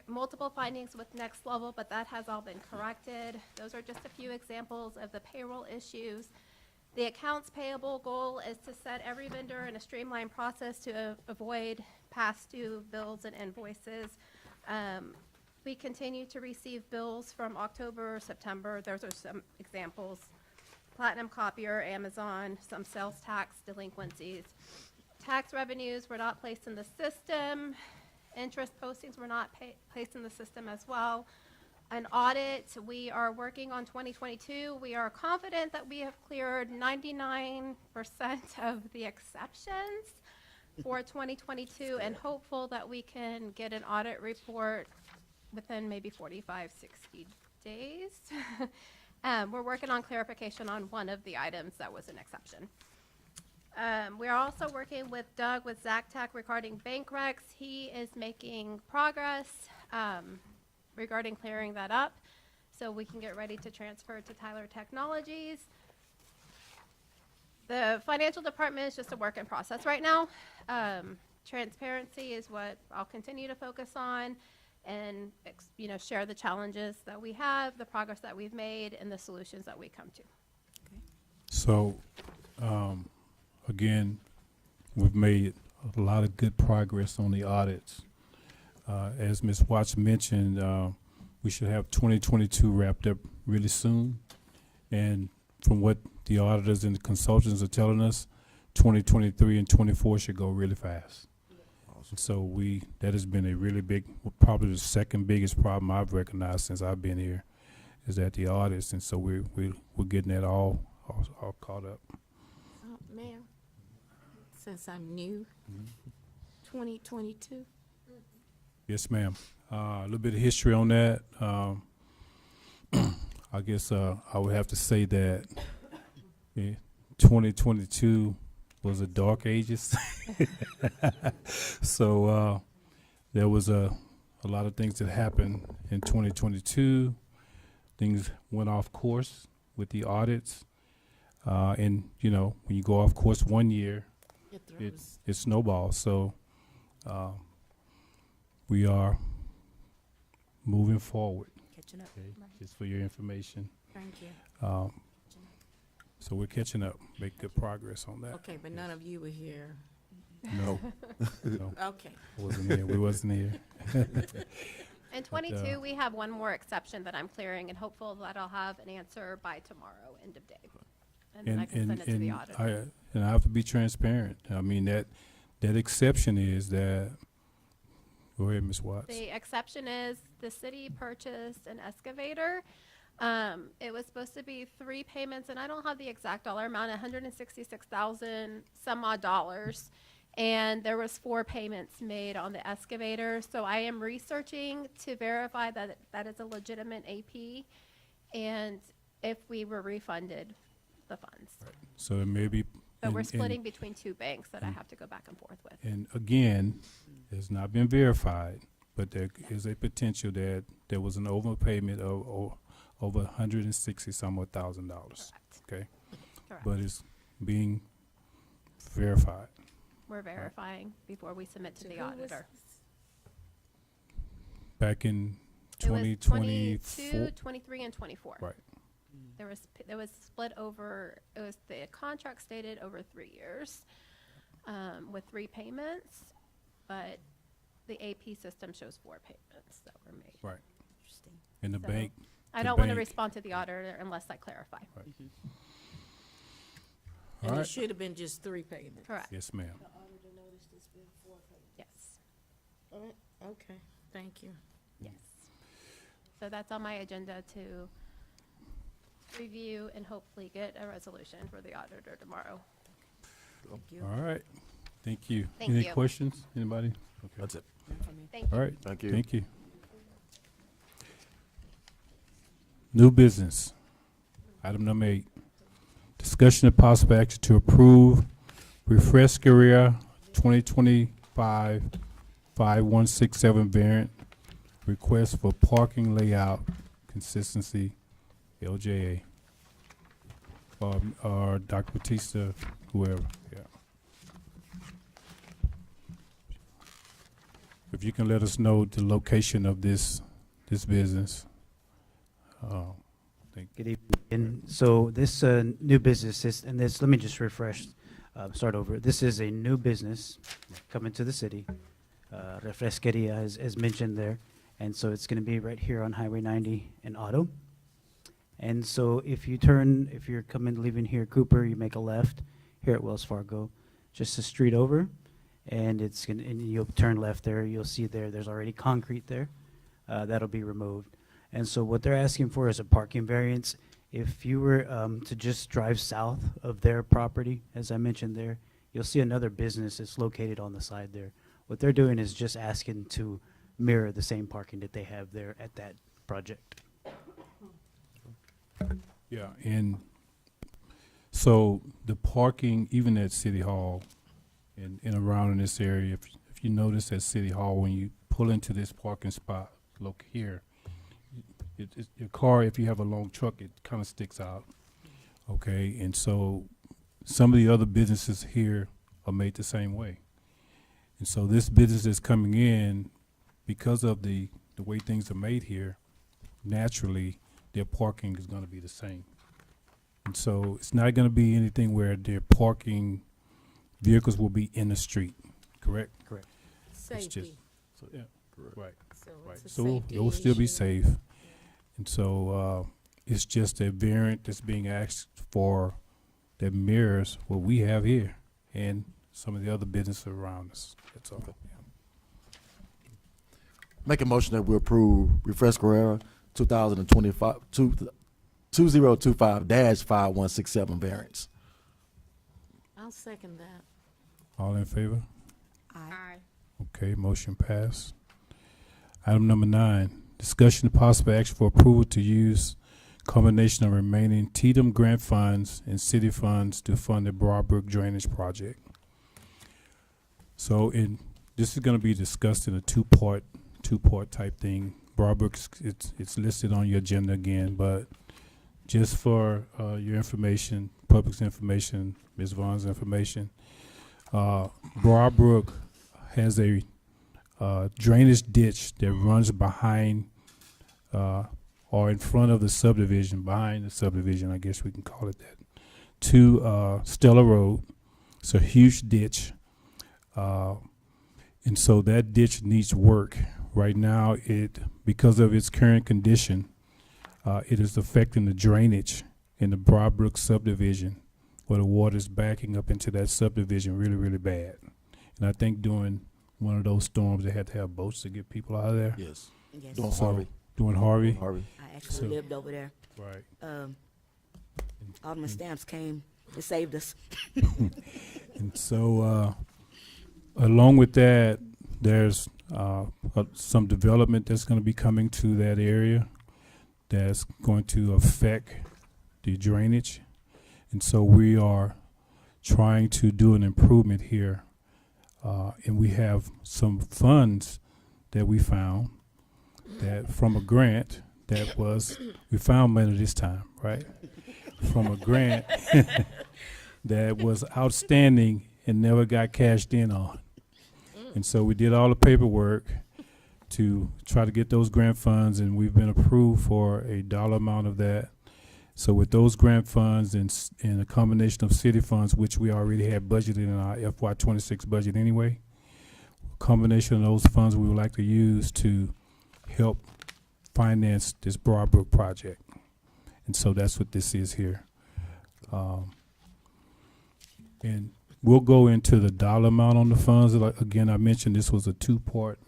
[SPEAKER 15] Multiple findings with Next Level, but that has all been corrected. Those are just a few examples of the payroll issues. The accounts payable goal is to set every vendor in a streamlined process to avoid past due bills and invoices. We continue to receive bills from October, September. Those are some examples. Platinum Copier, Amazon, some sales tax delinquencies. Tax revenues were not placed in the system. Interest postings were not placed in the system as well. An audit, we are working on 2022. We are confident that we have cleared 99% of the exceptions for 2022 and hopeful that we can get an audit report within maybe 45, 60 days. We're working on clarification on one of the items that was an exception. We are also working with Doug with ZACTAC regarding bank recs. He is making progress regarding clearing that up so we can get ready to transfer to Tyler Technologies. The financial department is just a work in process right now. Transparency is what I'll continue to focus on. and, share the challenges that we have, the progress that we've made, and the solutions that we come to.
[SPEAKER 1] So, again, we've made a lot of good progress on the audits. As Ms. Watts mentioned, we should have 2022 wrapped up really soon. And from what the auditors and the consultants are telling us, 2023 and 24 should go really fast. And so that has been a really big, probably the second biggest problem I've recognized since I've been here, is that the audits. And so we're getting that all caught up.
[SPEAKER 3] Ma'am, since I'm new, 2022.
[SPEAKER 1] Yes, ma'am. A little bit of history on that. I guess I would have to say that 2022 was a dark ages. So there was a lot of things that happened in 2022. Things went off course with the audits. And, when you go off course one year, it snowballs. So we are moving forward.
[SPEAKER 5] Catching up.
[SPEAKER 1] Okay, just for your information.
[SPEAKER 3] Thank you.
[SPEAKER 1] So we're catching up, make good progress on that.
[SPEAKER 3] Okay, but none of you were here.
[SPEAKER 1] No. No,
[SPEAKER 3] Okay.
[SPEAKER 1] I wasn't here. We wasn't here.
[SPEAKER 15] In 22, we have one more exception that I'm clearing, and hopeful that I'll have an answer by tomorrow, end of day. And then I can send it to the auditor.
[SPEAKER 1] I have to be transparent. I mean, that exception is that, go ahead, Ms. Watts.
[SPEAKER 15] The exception is the city purchased an excavator. It was supposed to be 3 payments, and I don't have the exact dollar amount, 166,000 some odd dollars. And there was 4 payments made on the excavator. So I am researching to verify that that is a legitimate AP, and if we were refunded the funds.
[SPEAKER 1] So it may be.
[SPEAKER 15] But we're splitting between 2 banks that I have to go back and forth with.
[SPEAKER 1] And again, it's not been verified, but there is a potential that there was an overpayment of over $160,000. Okay,
[SPEAKER 15] Correct.
[SPEAKER 1] but it's being verified.
[SPEAKER 15] We're verifying before we submit to the auditor.
[SPEAKER 1] Back in
[SPEAKER 15] It was
[SPEAKER 1] 2024.
[SPEAKER 15] 22, 23, and 24.
[SPEAKER 1] Right.
[SPEAKER 15] There was split over, the contract stated over 3 years, with 3 payments, but the AP system shows 4 payments that were made.
[SPEAKER 1] Right. And the
[SPEAKER 15] So,
[SPEAKER 1] bank.
[SPEAKER 15] I
[SPEAKER 1] the
[SPEAKER 15] don't want to
[SPEAKER 1] bank-
[SPEAKER 15] respond to the auditor unless I clarify.
[SPEAKER 1] Right.
[SPEAKER 3] And
[SPEAKER 1] All
[SPEAKER 3] it
[SPEAKER 1] right.
[SPEAKER 3] should have been just 3 payments.
[SPEAKER 15] Correct.
[SPEAKER 1] Yes, ma'am.
[SPEAKER 15] Yes.
[SPEAKER 3] All right, okay, thank you.
[SPEAKER 15] Yes. So that's on my agenda to review and hopefully get a resolution for the auditor tomorrow.
[SPEAKER 1] All right. Thank you.
[SPEAKER 15] Thank
[SPEAKER 1] Any
[SPEAKER 15] you.
[SPEAKER 1] questions? Anybody? Okay.
[SPEAKER 2] That's it.
[SPEAKER 15] Thank you.
[SPEAKER 1] All right.
[SPEAKER 2] Thank you.
[SPEAKER 1] Thank you. New business. Item number 8. Discussion of possible action to approve Refrescaria 2025-5167 variant request for parking layout consistency, LJA. Or Dr. Batista, whoever, yeah. If you can let us know the location of this business.
[SPEAKER 12] Good evening. And so this new business is, and this, let me just refresh, start over. This is a new business coming to the city. Refresqueria, as mentioned there. And so it's going to be right here on Highway 90 in Otto. And so if you're leaving here Cooper, you make a left here at Wells Fargo, just a street over, and and you'll turn left there. You'll see there's already concrete there. That'll be removed. And so what they're asking for is a parking variance. If you were to just drive south of their property, as I mentioned there, you'll see another business that's located on the side there. What they're doing is just asking to mirror the same parking that they have there at that project.
[SPEAKER 1] Yeah, and so the parking, even at City Hall and around in this area, if you notice at City Hall, when you pull into this parking spot, look here, your car, if you have a long truck, it kind of sticks out. Okay, and so some of the other businesses here are made the same way. And so this business is coming in because of the the way things are made here, naturally, their parking is gonna be the same. And so it's not gonna be anything where their parking, vehicles will be in the street, correct?
[SPEAKER 12] Correct.
[SPEAKER 1] It's just, so, yeah, right,
[SPEAKER 3] So
[SPEAKER 1] right.
[SPEAKER 3] it's a
[SPEAKER 1] So
[SPEAKER 3] safety
[SPEAKER 1] it will still be
[SPEAKER 3] issue.
[SPEAKER 1] safe. And so, it's just a variant that's being asked for that mirrors what we have here and some of the other businesses around us. That's all. Yeah.
[SPEAKER 2] Make a motion that we approve Refresh Guerrera 2025, 2025-5167 variance.
[SPEAKER 3] I'll second that.
[SPEAKER 1] All in favor?
[SPEAKER 3] Aye.
[SPEAKER 1] Okay, motion passed. Item number 9, discussion of possible action for approval to use combination of remaining TDM grant funds and city funds to fund the Broadbrook Drainage Project. So this is gonna be discussed in a two-part type thing. Broadbrook's, it's listed on your agenda again, but just for, your information, public's information, Ms. Vaughn's information, Broadbrook has a drainage ditch that runs behind or in front of the subdivision, behind the subdivision, I guess we can call it that, to Stella Road. It's a huge ditch. And so that ditch needs work. Right now, because of its current condition, it is affecting the drainage in the Broadbrook subdivision, where the water is backing up into that subdivision really, really bad. And I think during one of those storms, they had to have boats to get people out of there.
[SPEAKER 2] Yes.
[SPEAKER 5] Yes.
[SPEAKER 2] Doing
[SPEAKER 1] So,
[SPEAKER 2] Harvey.
[SPEAKER 1] Doing Harvey.
[SPEAKER 2] Harvey.
[SPEAKER 5] I actually
[SPEAKER 1] So-
[SPEAKER 5] lived over there.
[SPEAKER 1] Right.
[SPEAKER 5] Alderman Stamps came and saved us.
[SPEAKER 1] And so, along with that, there's some development that's going to be coming to that area that's going to affect the drainage. And so we are trying to do an improvement here. And we have some funds that we found that from a grant that was, we found money this time, right? From a grant that was outstanding and never got cashed in on. And so we did all the paperwork to try to get those grant funds, and we've been approved for a dollar amount of that. So with those grant funds and a combination of city funds, which we already had budgeted in our FY26 budget anyway, a combination of those funds we would like to use to help finance this Broadbrook project. And so that's what this is here. And we'll go into the dollar amount on the funds. Like, again, I mentioned this was a two-part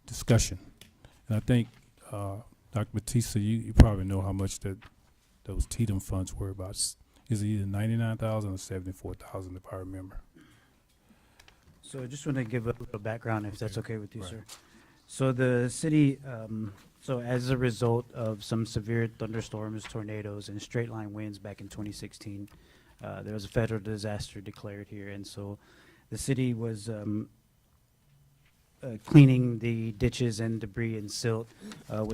[SPEAKER 1] discussion. And I think, Dr. Batista, you probably know how much those TDM funds were about. Is it either 99,000 or 74,000, if I remember?
[SPEAKER 12] So I just want to give a little background, if that's okay with you,
[SPEAKER 1] Right.
[SPEAKER 12] sir. So the city, so as a result of some severe thunderstorms, tornadoes, and straight line winds back in 2016, there was a federal disaster declared here, and so the city was cleaning the ditches and debris and silt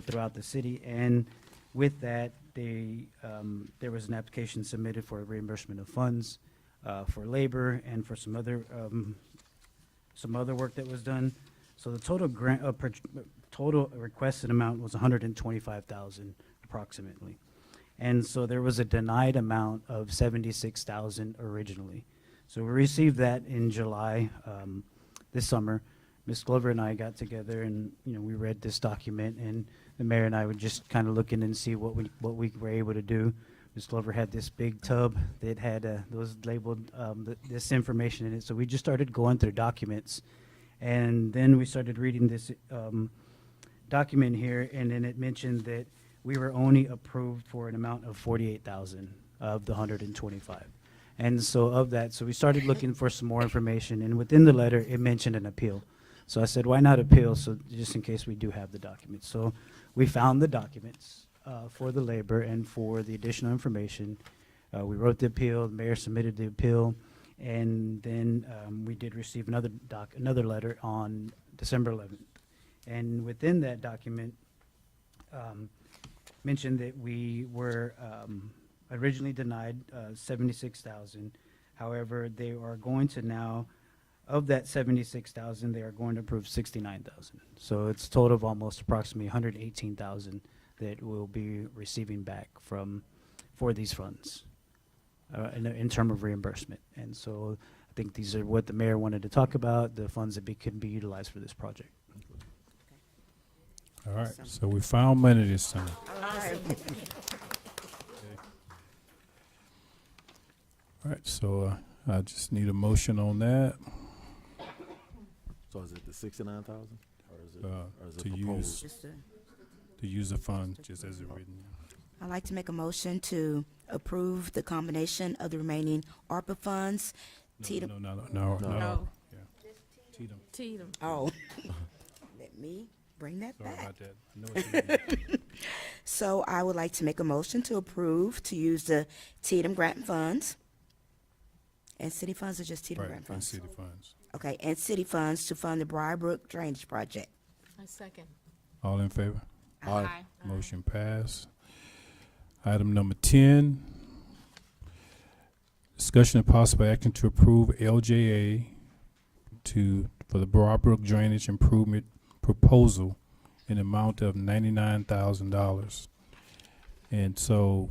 [SPEAKER 12] throughout the city, and with that, there was an application submitted for a reimbursement of funds for labor and for some other work that was done. So the total grant, total requested amount was 125,000 approximately. And so there was a denied amount of 76,000 originally. So we received that in July, this summer. Ms. Glover and I got together and, we read this document, and the mayor and I were just kind of looking and see what we were able to do. Ms. Glover had this big tub that had those labeled this information in it. So we just started going through documents. And then we started reading this document here, and then it mentioned that we were only approved for an amount of 48,000 of the 125. And so of that, so we started looking for some more information, and within the letter, it mentioned an appeal. So I said, why not appeal, so just in case we do have the documents. So we found the documents for the labor and for the additional information. We wrote the appeal, the mayor submitted the appeal, and then we did receive another letter on December 11th. And within that document, mentioned that we were originally denied 76,000. However, they are going to now Of that 76,000, they are going to approve 69,000. So it's a total of almost approximately 118,000 that we'll be receiving back for these funds in terms of reimbursement. And so I think these are what the mayor wanted to talk about, the funds that can be utilized for this project.
[SPEAKER 1] All right, so we found money this time. All right, so I just need a motion on that.
[SPEAKER 2] So is it the 69,000, or is it, or is it
[SPEAKER 1] To
[SPEAKER 2] proposed?
[SPEAKER 1] use the fund just as it written.
[SPEAKER 5] I'd like to make a motion to approve the combination of the remaining ARPA funds. Tatum-
[SPEAKER 1] No.
[SPEAKER 3] No.
[SPEAKER 1] Yeah. Tatum.
[SPEAKER 3] Tatum.
[SPEAKER 5] Oh, let me bring that
[SPEAKER 1] Sorry
[SPEAKER 5] back.
[SPEAKER 1] about that. I know what you mean.
[SPEAKER 5] So I would like to make a motion to approve to use the Tatum grant funds. And city funds or just Tatum
[SPEAKER 1] Right,
[SPEAKER 5] grant
[SPEAKER 1] and
[SPEAKER 5] funds?
[SPEAKER 1] city funds.
[SPEAKER 5] Okay, and city funds to fund the Briarbrook Drainage Project.
[SPEAKER 3] I second.
[SPEAKER 1] All in favor?
[SPEAKER 2] Aye.
[SPEAKER 1] Motion passed. Item number 10, discussion of possible action to approve LJA for the Broadbrook Drainage Improvement Proposal in the amount of $99,000. And so,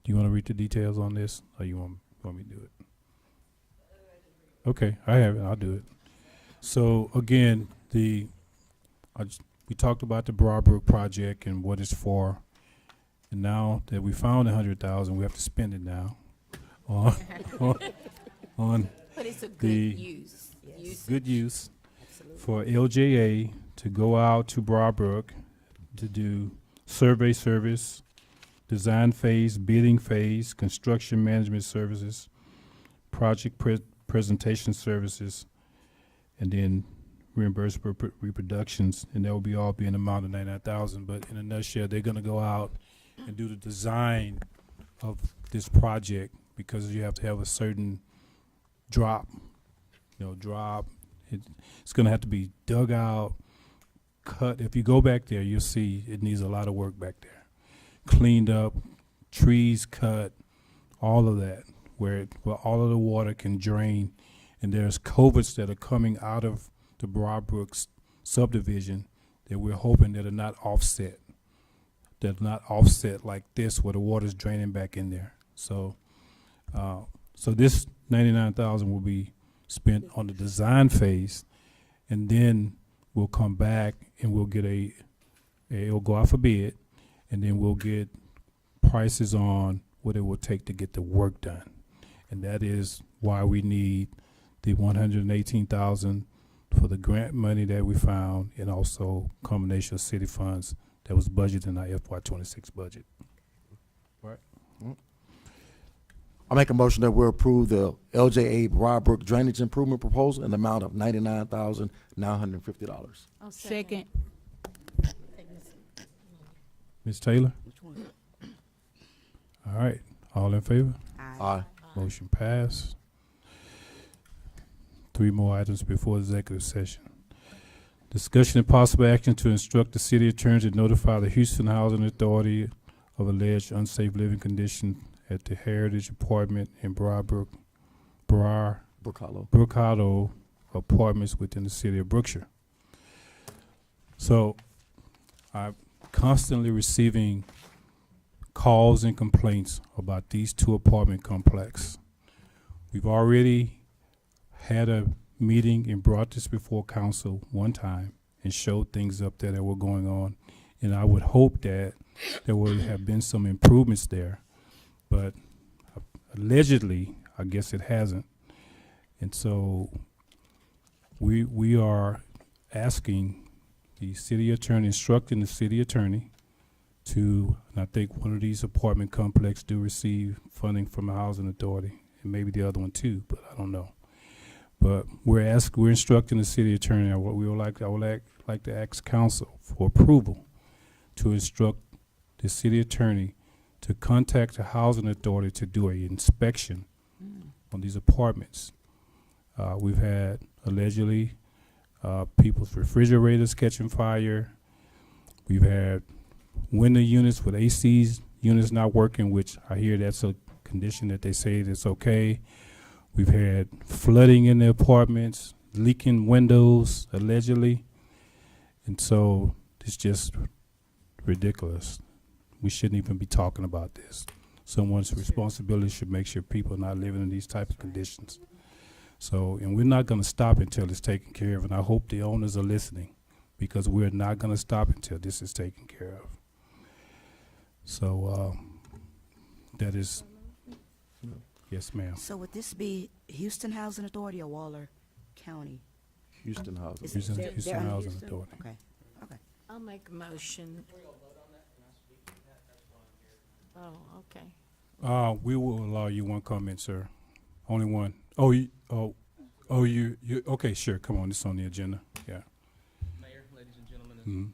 [SPEAKER 1] do you want to read the details on this, or you want me to do it? Okay, I have it. I'll do it. So again, we talked about the Broadbrook project and what it's for. And now that we found 100,000, we have to spend it now on
[SPEAKER 3] But it's a good
[SPEAKER 1] the
[SPEAKER 3] use. Usage.
[SPEAKER 1] good use for LJA to go out to Broadbrook to do survey service, design phase, bidding phase, construction management services, project presentation services, and then reimbursable reproductions, and that will be all be an amount of 99,000. But in a nutshell, they're going to go out and do the design of this project, because you have to have a certain drop. It's going to have to be dug out, cut. If you go back there, you'll see it needs a lot of work back there. Cleaned up, trees cut, all of that, where all of the water can drain. And there's culverts that are coming out of the Broadbrook subdivision that we're hoping that are not offset. That are not offset like this, where the water's draining back in there. So this 99,000 will be spent on the design phase, and then we'll come back and we'll get it'll go out for bid, and then we'll get prices on what it will take to get the work done. And that is why we need the 118,000 for the grant money that we found, and also combination of city funds that was budgeted in our FY26 budget. Right.
[SPEAKER 2] I make a motion that we approve the LJA Broadbrook Drainage Improvement Proposal in the amount of $99,950.
[SPEAKER 3] I'll second.
[SPEAKER 1] Ms. Taylor?
[SPEAKER 5] Which one?
[SPEAKER 1] All right. All in favor?
[SPEAKER 2] Aye.
[SPEAKER 1] Motion passed. 3 more items before executive session. Discussion and possible action to instruct the city attorney to notify the Houston Housing Authority of alleged unsafe living conditions at the Heritage Apartment in Brook Hollow Apartments within the city of Brookshire. So I'm constantly receiving calls and complaints about these 2 apartment complexes. We've already had a meeting and brought this before council one time and showed things up there that were going on. And I would hope that there would have been some improvements there. But allegedly, I guess it hasn't. And so we are asking the city attorney, instructing the city attorney to, and I think one of these apartment complexes do receive funding from the Housing Authority, and maybe the other one too, but I don't know. But we're instructing the city attorney, I would like to ask council for approval to instruct the city attorney to contact the Housing Authority to do an inspection on these apartments. We've had allegedly people's refrigerators catching fire. We've had window units with AC units not working, which I hear that's a condition that they say that's okay. We've had flooding in the apartments, leaking windows allegedly. And so it's just ridiculous. We shouldn't even be talking about this. Someone's responsibility should make sure people are not living in these type of conditions. So, and we're not gonna stop until it's taken care of, and I hope the owners are listening, because we're not gonna stop until this is taken care of. So, that is, yes, ma'am.
[SPEAKER 5] So would this be Houston Housing Authority or Waller County?
[SPEAKER 2] Houston Housing.
[SPEAKER 5] Is it-
[SPEAKER 1] Houston-
[SPEAKER 5] they're
[SPEAKER 1] Houston
[SPEAKER 5] under
[SPEAKER 1] Housing
[SPEAKER 5] Houston?
[SPEAKER 1] Authority.
[SPEAKER 5] Okay, okay.
[SPEAKER 3] I'll make a motion. Oh, okay.
[SPEAKER 1] We will allow you one comment, sir. Only one. You, okay, sure, come on, it's on the agenda, yeah.
[SPEAKER 7] Mayor, ladies and gentlemen
[SPEAKER 1] Mhm.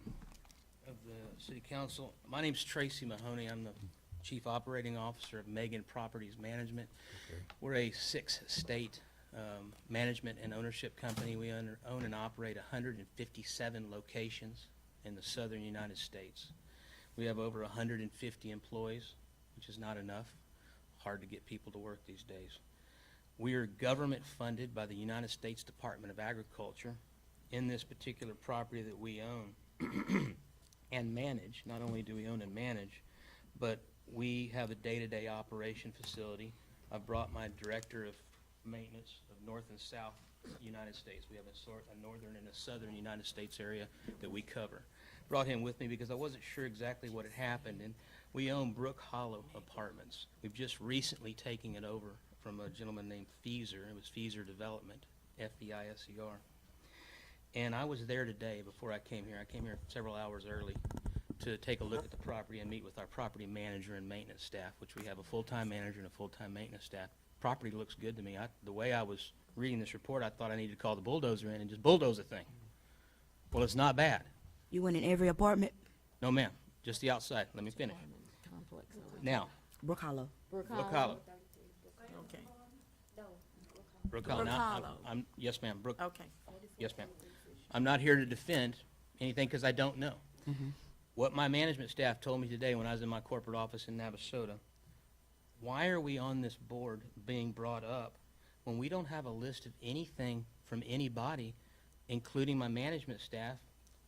[SPEAKER 7] of the City Council, my name's Tracy Mahoney. I'm the Chief Operating Officer of Megan Properties Management. We're a 6-state management and ownership company. We own and operate 157 locations in the southern United States. We have over 150 employees, which is not enough. Hard to get people to work these days. We are government funded by the United States Department of Agriculture. In this particular property that we own and manage, not only do we own and manage, but we have a day-to-day operation facility. I've brought my director of maintenance of North and South United States. We have a northern and a southern United States area that we cover. Brought him with me because I wasn't sure exactly what had happened, and we own Brook Hollow Apartments. We've just recently taken it over from a gentleman named Feeser. It was Feeser Development, F-E-I-S-E-R. And I was there today before I came here. I came here several hours early to take a look at the property and meet with our property manager and maintenance staff, which we have a full-time manager and a full-time maintenance staff. Property looks good to me. The way I was reading this report, I thought I needed to call the bulldozer in and just bulldoze the thing. Well, it's not bad.
[SPEAKER 5] You went in every apartment?
[SPEAKER 7] No, ma'am, just the outside. Let me finish.
[SPEAKER 3] Complex.
[SPEAKER 5] Brook Hollow.
[SPEAKER 7] Now, Brook Hollow.
[SPEAKER 3] Okay.
[SPEAKER 7] Brook Hollow.
[SPEAKER 3] Brook
[SPEAKER 7] Now,
[SPEAKER 3] Hollow.
[SPEAKER 7] yes, ma'am, Brook.
[SPEAKER 3] Okay.
[SPEAKER 7] Yes, ma'am. I'm not here to defend anything because I don't know. What my management staff told me today when I was in my corporate office in Navasota, why are we on this board being brought up when we don't have a list of anything from anybody, including my management staff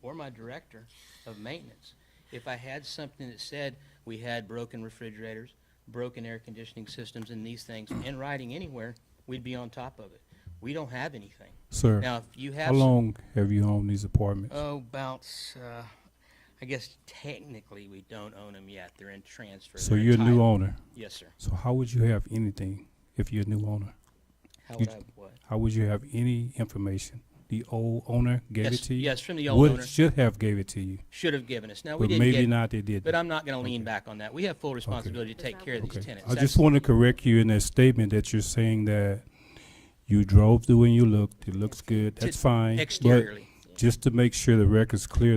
[SPEAKER 7] or my director of maintenance? If I had something that said we had broken refrigerators, broken air conditioning systems, and these things in writing anywhere, we'd be on top of it. We don't have anything.
[SPEAKER 1] Sir,
[SPEAKER 7] Now, if you have
[SPEAKER 1] how long have you owned these apartments?
[SPEAKER 7] Oh, about, I guess technically we don't own them yet. They're in transfer.
[SPEAKER 1] So
[SPEAKER 7] They're
[SPEAKER 1] you're a new
[SPEAKER 7] entitled.
[SPEAKER 1] owner?
[SPEAKER 7] Yes, sir.
[SPEAKER 1] So how would you have anything if you're a new owner?
[SPEAKER 7] How
[SPEAKER 1] You-
[SPEAKER 7] would I, what?
[SPEAKER 1] How would you have any information? The old owner gave
[SPEAKER 7] Yes,
[SPEAKER 1] it to you?
[SPEAKER 7] yes, from the old owner.
[SPEAKER 1] Should have gave it to you,
[SPEAKER 7] Should have given us. Now, we
[SPEAKER 1] but
[SPEAKER 7] didn't
[SPEAKER 1] maybe
[SPEAKER 7] get,
[SPEAKER 1] not, they didn't.
[SPEAKER 7] but I'm not gonna lean
[SPEAKER 1] Okay.
[SPEAKER 7] back on that. We have full responsibility to take care of these
[SPEAKER 1] Okay.
[SPEAKER 7] tenants.
[SPEAKER 1] I
[SPEAKER 7] That's-
[SPEAKER 1] just want to correct you in that statement that you're saying that you drove through and you looked, it looks good, that's fine. but
[SPEAKER 7] Exteriorly.
[SPEAKER 1] just to make sure the record's clear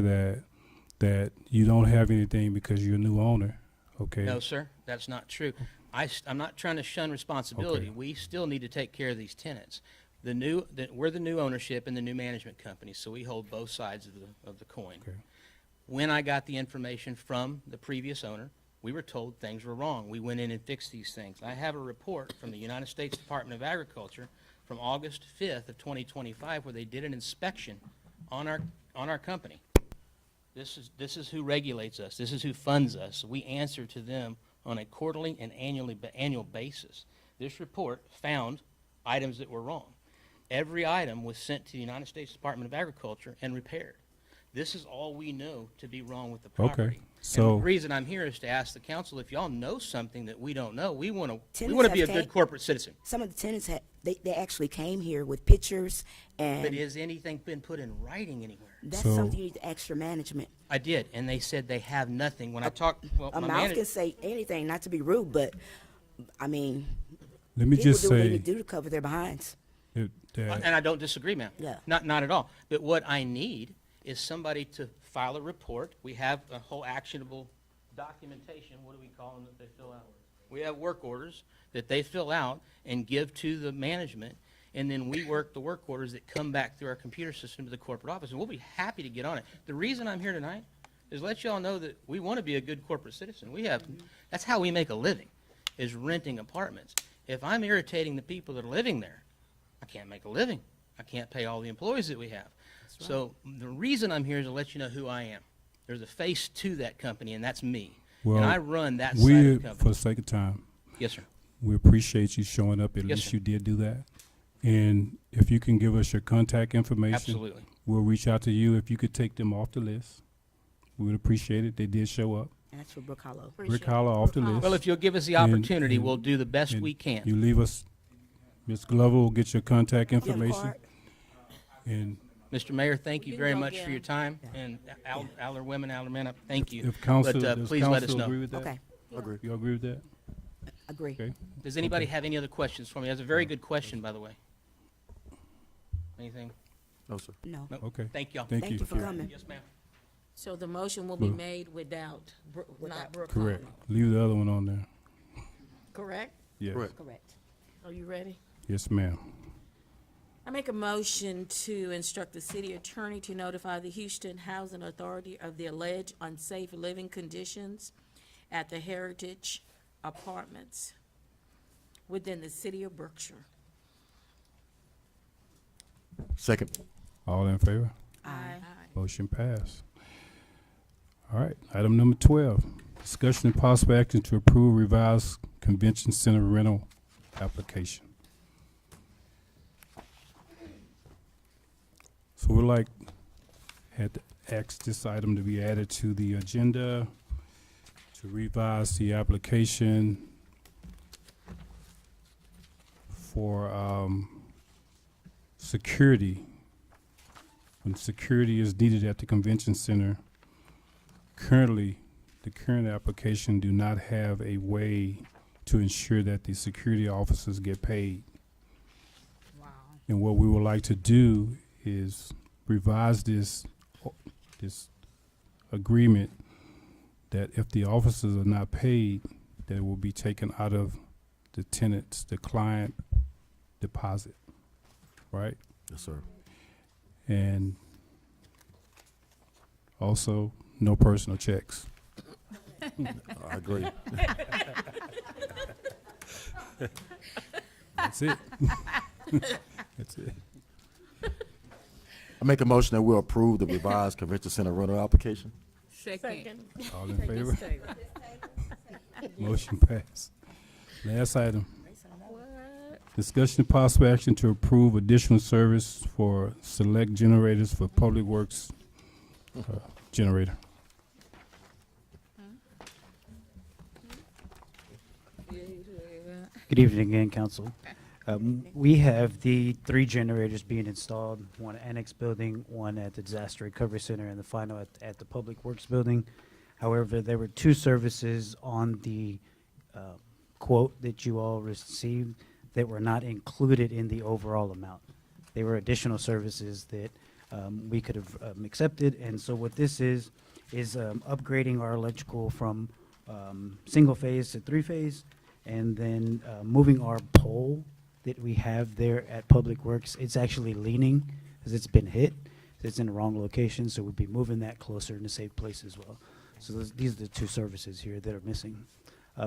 [SPEAKER 1] that you don't have anything because you're a new owner, okay?
[SPEAKER 7] No, sir, that's not true. I'm not trying to shun responsibility.
[SPEAKER 1] Okay.
[SPEAKER 7] We still need to take care of these tenants. We're the new ownership and the new management company, so we hold both sides of the coin.
[SPEAKER 1] Okay.
[SPEAKER 7] When I got the information from the previous owner, we were told things were wrong. We went in and fixed these things. I have a report from the United States Department of Agriculture from August 5th of 2025 where they did an inspection on our company. This is who regulates us. This is who funds us. We answer to them on a quarterly and annual basis. This report found items that were wrong. Every item was sent to the United States Department of Agriculture and repaired. This is all we know to be wrong with the property.
[SPEAKER 1] Okay,
[SPEAKER 7] And
[SPEAKER 1] so-
[SPEAKER 7] the reason I'm here is to ask the council, if y'all know something that we don't know, we want to
[SPEAKER 5] Tenants
[SPEAKER 7] be a
[SPEAKER 5] have
[SPEAKER 7] good
[SPEAKER 5] came-
[SPEAKER 7] corporate citizen.
[SPEAKER 5] Some of the tenants they actually came here with pictures, and
[SPEAKER 7] But has anything been put in writing anywhere?
[SPEAKER 5] that's
[SPEAKER 1] So-
[SPEAKER 5] something you need to ask your management.
[SPEAKER 7] I did, and they said they have nothing. When I talked, well,
[SPEAKER 5] A
[SPEAKER 7] my
[SPEAKER 5] mouth
[SPEAKER 7] manager,
[SPEAKER 5] can say anything, not to be rude, but I mean,
[SPEAKER 1] Let me
[SPEAKER 5] people
[SPEAKER 1] just
[SPEAKER 5] do what they
[SPEAKER 1] say
[SPEAKER 5] need to do to cover their behinds.
[SPEAKER 1] that
[SPEAKER 7] and I don't disagree, ma'am.
[SPEAKER 5] Yeah.
[SPEAKER 7] Not at all. But what I need is somebody to file a report. We have a whole actionable documentation. What do we call them that they fill out? We have work orders that they fill out and give to the management, and then we work the work orders that come back through our computer system to the corporate office, and we'll be happy to get on it. The reason I'm here tonight is let y'all know that we want to be a good corporate citizen. That's how we make a living, is renting apartments. If I'm irritating the people that are living there, I can't make a living. I can't pay all the employees that we have. So the reason I'm here is to let you know who I am. There's a face to that company, and that's me.
[SPEAKER 1] Well,
[SPEAKER 7] and I run that side of the
[SPEAKER 1] for
[SPEAKER 7] company.
[SPEAKER 1] the sake of time,
[SPEAKER 7] Yes, sir.
[SPEAKER 1] we appreciate you showing up. At
[SPEAKER 7] Yes,
[SPEAKER 1] least
[SPEAKER 7] sir.
[SPEAKER 1] you did do that. And if you can give us your contact information,
[SPEAKER 7] Absolutely.
[SPEAKER 1] we'll reach out to you. If you could take them off the list, we would appreciate it. They did show up.
[SPEAKER 5] And that's for Brook Hollow.
[SPEAKER 1] Rick Holler off the list.
[SPEAKER 7] Well, if you'll give us the
[SPEAKER 1] And-
[SPEAKER 7] opportunity,
[SPEAKER 1] and-
[SPEAKER 7] we'll do the best
[SPEAKER 1] and
[SPEAKER 7] we can.
[SPEAKER 1] You leave us, Ms. Glover will get your contact
[SPEAKER 5] You have a
[SPEAKER 1] information.
[SPEAKER 5] card?
[SPEAKER 1] And
[SPEAKER 7] Mr. Mayor, thank you
[SPEAKER 3] You can
[SPEAKER 7] very
[SPEAKER 3] go
[SPEAKER 7] much
[SPEAKER 3] get
[SPEAKER 7] for your
[SPEAKER 3] 'em.
[SPEAKER 7] time, and Alder women, Alder men, thank you.
[SPEAKER 1] if council,
[SPEAKER 7] But
[SPEAKER 1] does
[SPEAKER 7] please let us
[SPEAKER 1] council
[SPEAKER 7] know.
[SPEAKER 1] agree with that?
[SPEAKER 5] Okay,
[SPEAKER 2] Agree.
[SPEAKER 1] You agree with that?
[SPEAKER 5] agree.
[SPEAKER 1] Okay.
[SPEAKER 7] Does anybody have any other questions for me? That's a very good question, by the way. Anything?
[SPEAKER 2] No, sir.
[SPEAKER 5] No.
[SPEAKER 7] Nope.
[SPEAKER 1] Okay.
[SPEAKER 7] Thank y'all.
[SPEAKER 5] Thank you for
[SPEAKER 1] Sure.
[SPEAKER 5] coming.
[SPEAKER 7] Yes, ma'am.
[SPEAKER 3] So the motion will be
[SPEAKER 1] Well-
[SPEAKER 3] made without, not Brook
[SPEAKER 1] Correct.
[SPEAKER 3] Hollow.
[SPEAKER 1] Leave the other one on there.
[SPEAKER 3] Correct?
[SPEAKER 1] Yes.
[SPEAKER 2] Correct.
[SPEAKER 5] Correct.
[SPEAKER 3] Are you ready?
[SPEAKER 1] Yes, ma'am.
[SPEAKER 3] I make a motion to instruct the city attorney to notify the Houston Housing Authority of the alleged unsafe living conditions at the Heritage Apartments within the city of Brookshire.
[SPEAKER 2] Second.
[SPEAKER 1] All in favor?
[SPEAKER 3] Aye.
[SPEAKER 1] Motion passed. All right, item number 12, discussion and possible action to approve revised convention center rental application. So had to ask this item to be added to the agenda to revise the application for, security. When security is needed at the convention center, currently, the current application do not have a way to ensure that the security officers get paid.
[SPEAKER 3] Wow.
[SPEAKER 1] And what we would like to do is revise this agreement that if the officers are not paid, that it will be taken out of the tenant's, the client deposit, right?
[SPEAKER 2] Yes, sir.
[SPEAKER 1] And also, no personal checks.
[SPEAKER 2] I agree.
[SPEAKER 1] That's it. That's it.
[SPEAKER 2] I make a motion that we'll approve the revised convention center rental application.
[SPEAKER 3] Second.
[SPEAKER 1] All in favor? Motion passed. Last item. Discussion and possible action to approve additional service for select generators for Public Works generator.
[SPEAKER 12] Good evening again, council. We have the 3 generators being installed, one annex building, one at the Disaster Recovery Center, and the final at the Public Works Building. However, there were 2 services on the quote that you all received that were not included in the overall amount. They were additional services that we could have accepted, and so what this is upgrading our electrical from single phase to 3-phase, and then moving our pole that we have there at Public Works. It's actually leaning because it's been hit. It's in the wrong location, so we'd be moving that closer in a safe place as well. So these are the 2 services here that are missing.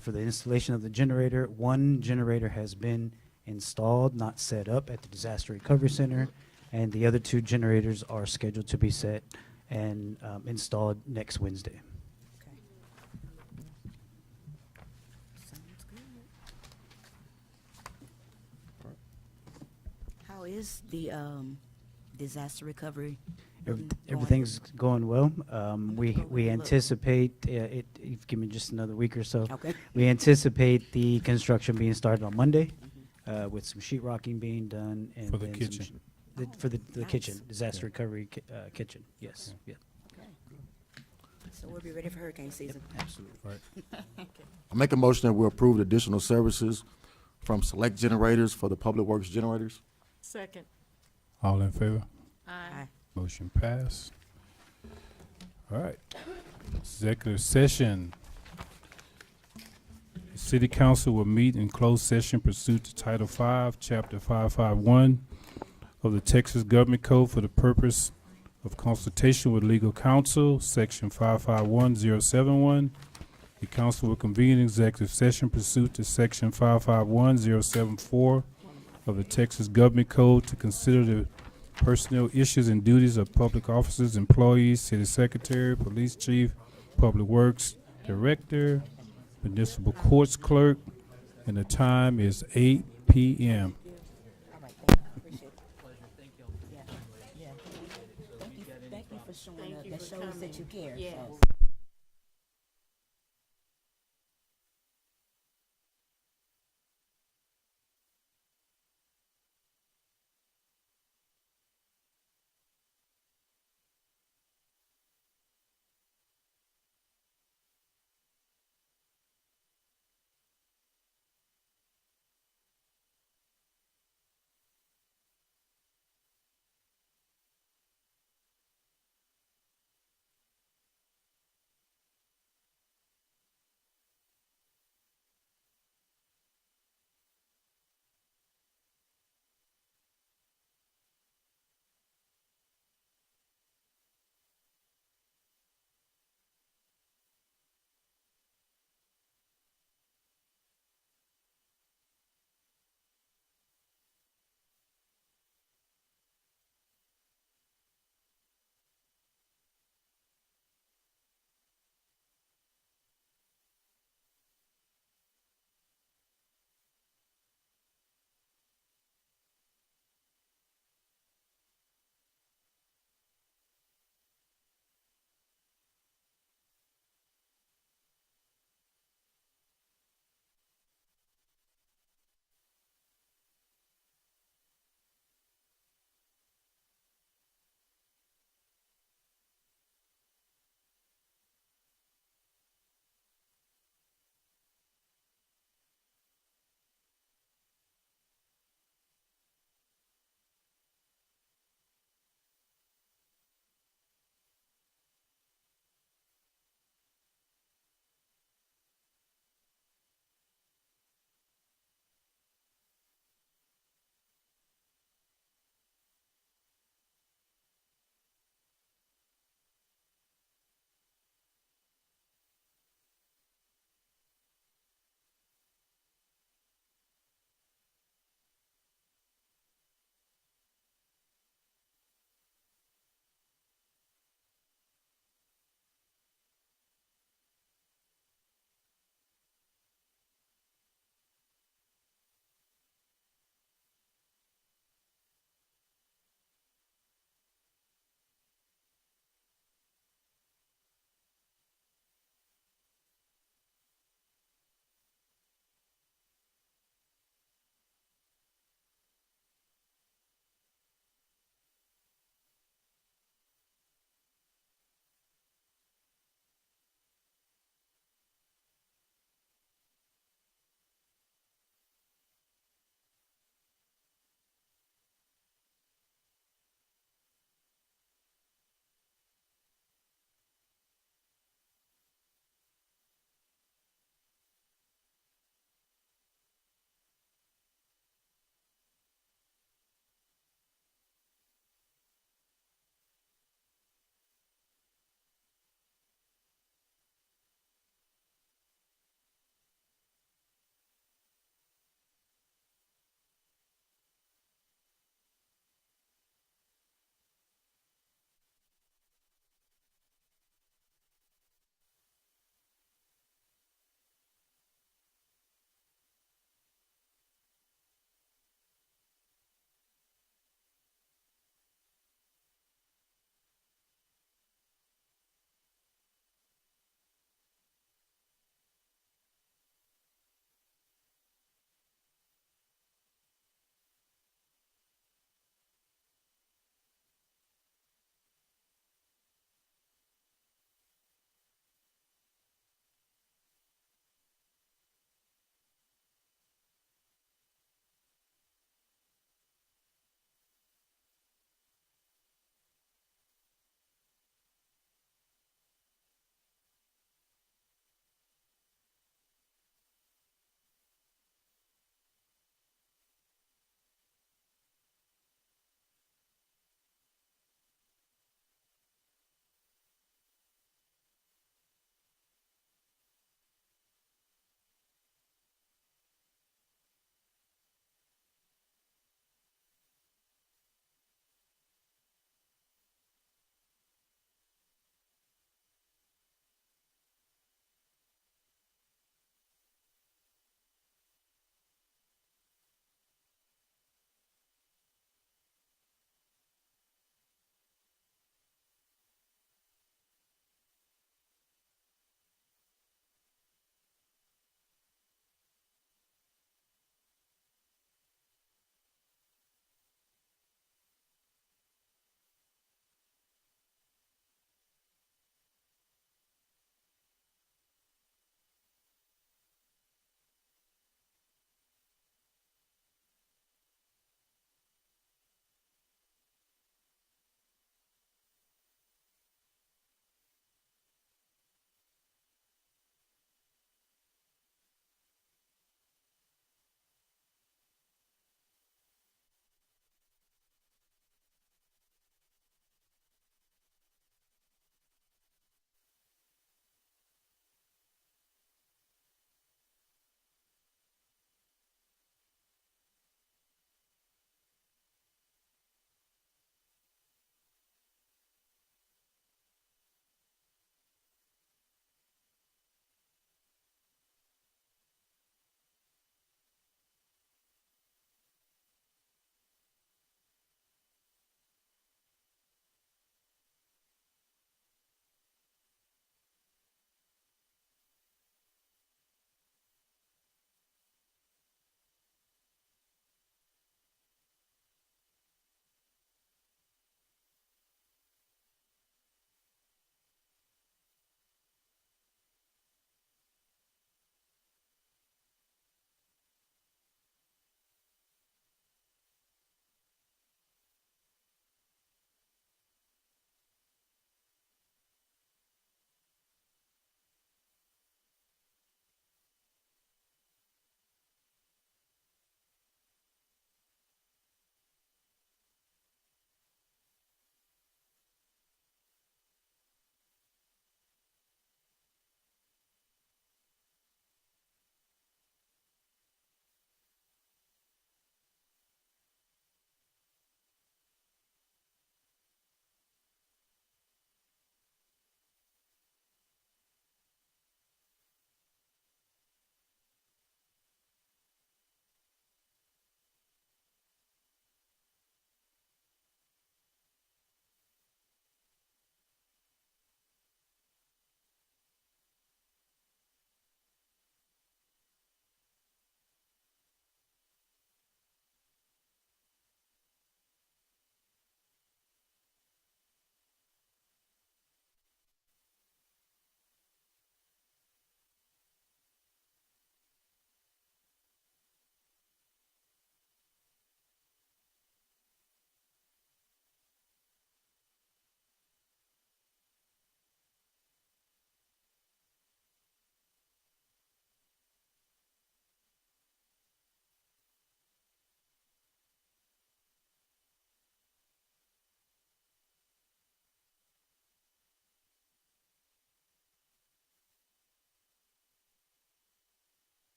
[SPEAKER 12] For the installation of the generator, 1 generator has been installed, not set up at the Disaster Recovery Center, and the other 2 generators are scheduled to be set and installed next Wednesday.
[SPEAKER 5] Okay. Sounds good. How is the disaster recovery? going?
[SPEAKER 12] Everything's going well. We
[SPEAKER 5] Look.
[SPEAKER 12] anticipate, if you give me just another week or so.
[SPEAKER 5] Okay.
[SPEAKER 12] We anticipate the construction being started on Monday, with some sheetrocking being done. And
[SPEAKER 1] For the
[SPEAKER 12] then some
[SPEAKER 1] kitchen.
[SPEAKER 12] For the
[SPEAKER 5] nice.
[SPEAKER 12] kitchen, disaster recovery kitchen, yes, yeah,
[SPEAKER 5] Okay. So we'll be ready for hurricane season.
[SPEAKER 12] absolutely.
[SPEAKER 2] I make a motion that we approve the additional services from select generators for the Public Works generators.
[SPEAKER 3] Second.
[SPEAKER 1] All in favor?
[SPEAKER 3] Aye.
[SPEAKER 1] Motion passed. All right. Executive session. The City Council will meet in closed session pursuant to Title V, Chapter 551 of the Texas Government Code for the purpose of consultation with legal counsel, Section 551071, The council will convene an executive session pursuant to section 551074 of the Texas Government Code to consider the personnel issues and duties of public officers, employees, city secretary, police chief, public works director, municipal courts clerk, and the time is 8 p.m.
[SPEAKER 5] Thank you for showing up. That shows that you care.
[SPEAKER 3] Yes.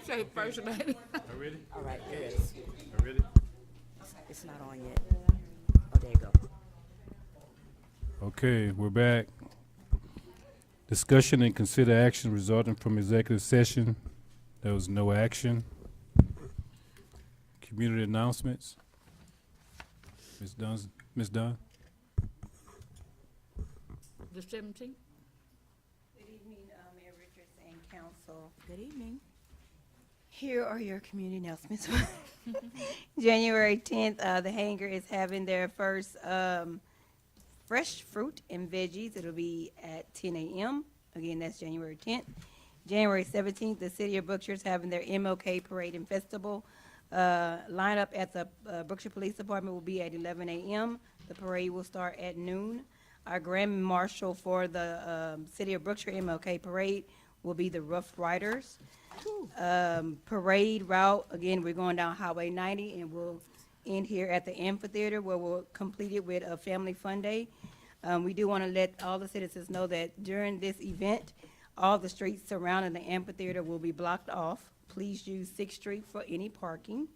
[SPEAKER 3] say first lady.
[SPEAKER 1] Ready?
[SPEAKER 5] All right, there it is.
[SPEAKER 1] Ready?
[SPEAKER 5] It's not on yet. Oh, there you go.
[SPEAKER 1] Okay, we're back. Discussion and consider action resulting from executive session. There was no action. Community announcements. Ms. Dunn?
[SPEAKER 3] The 17th?
[SPEAKER 16] Good evening, Mayor Richards and council.
[SPEAKER 5] Good evening.
[SPEAKER 16] Here are your community announcements. January 10th, the Hangar is having their first fresh fruit and veggies. It'll be at 10 a.m. Again, that's January 10th. January 17th, the City of Brookshire is having their MLK Parade and Festival. Lineup at the Brookshire Police Department will be at 11 a.m. The parade will start at noon. Our Grand Marshal for the City of Brookshire MLK Parade will be the Rough Riders. Parade route, again, we're going down Highway 90, and we'll end here at the amphitheater where we'll complete it with a family fun day. We do want to let all the citizens know that during this event, all the streets surrounding the amphitheater will be blocked off. Please use 6th Street for any parking.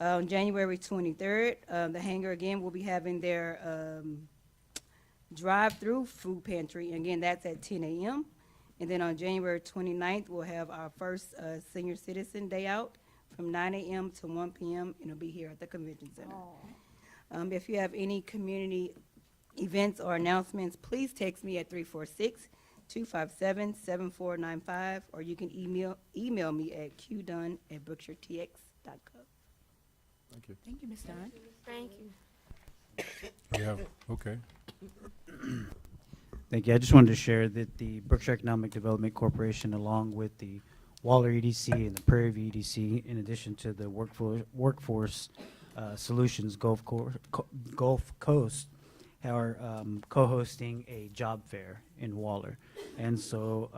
[SPEAKER 16] On January 23rd, the Hangar again will be having their drive-through food pantry. Again, that's at 10 a.m. And then on January 29th, we'll have our first Senior Citizen Day Out from 9 a.m. to 1 p.m. and it'll be here at the Convention Center. If you have any community events or announcements, please text me at 346-257-7495, or you can email me at qdunn@brookshiretx.gov.
[SPEAKER 1] Thank you.
[SPEAKER 5] Thank you, Ms. Dunn.
[SPEAKER 4] Thank you.
[SPEAKER 1] Okay.
[SPEAKER 12] Thank you. I just wanted to share that the Brookshire Economic Development Corporation, along with the Waller EDC and the Prairie View EDC, in addition to the Workforce Solutions Gulf Coast, are co-hosting a job fair in Waller. And so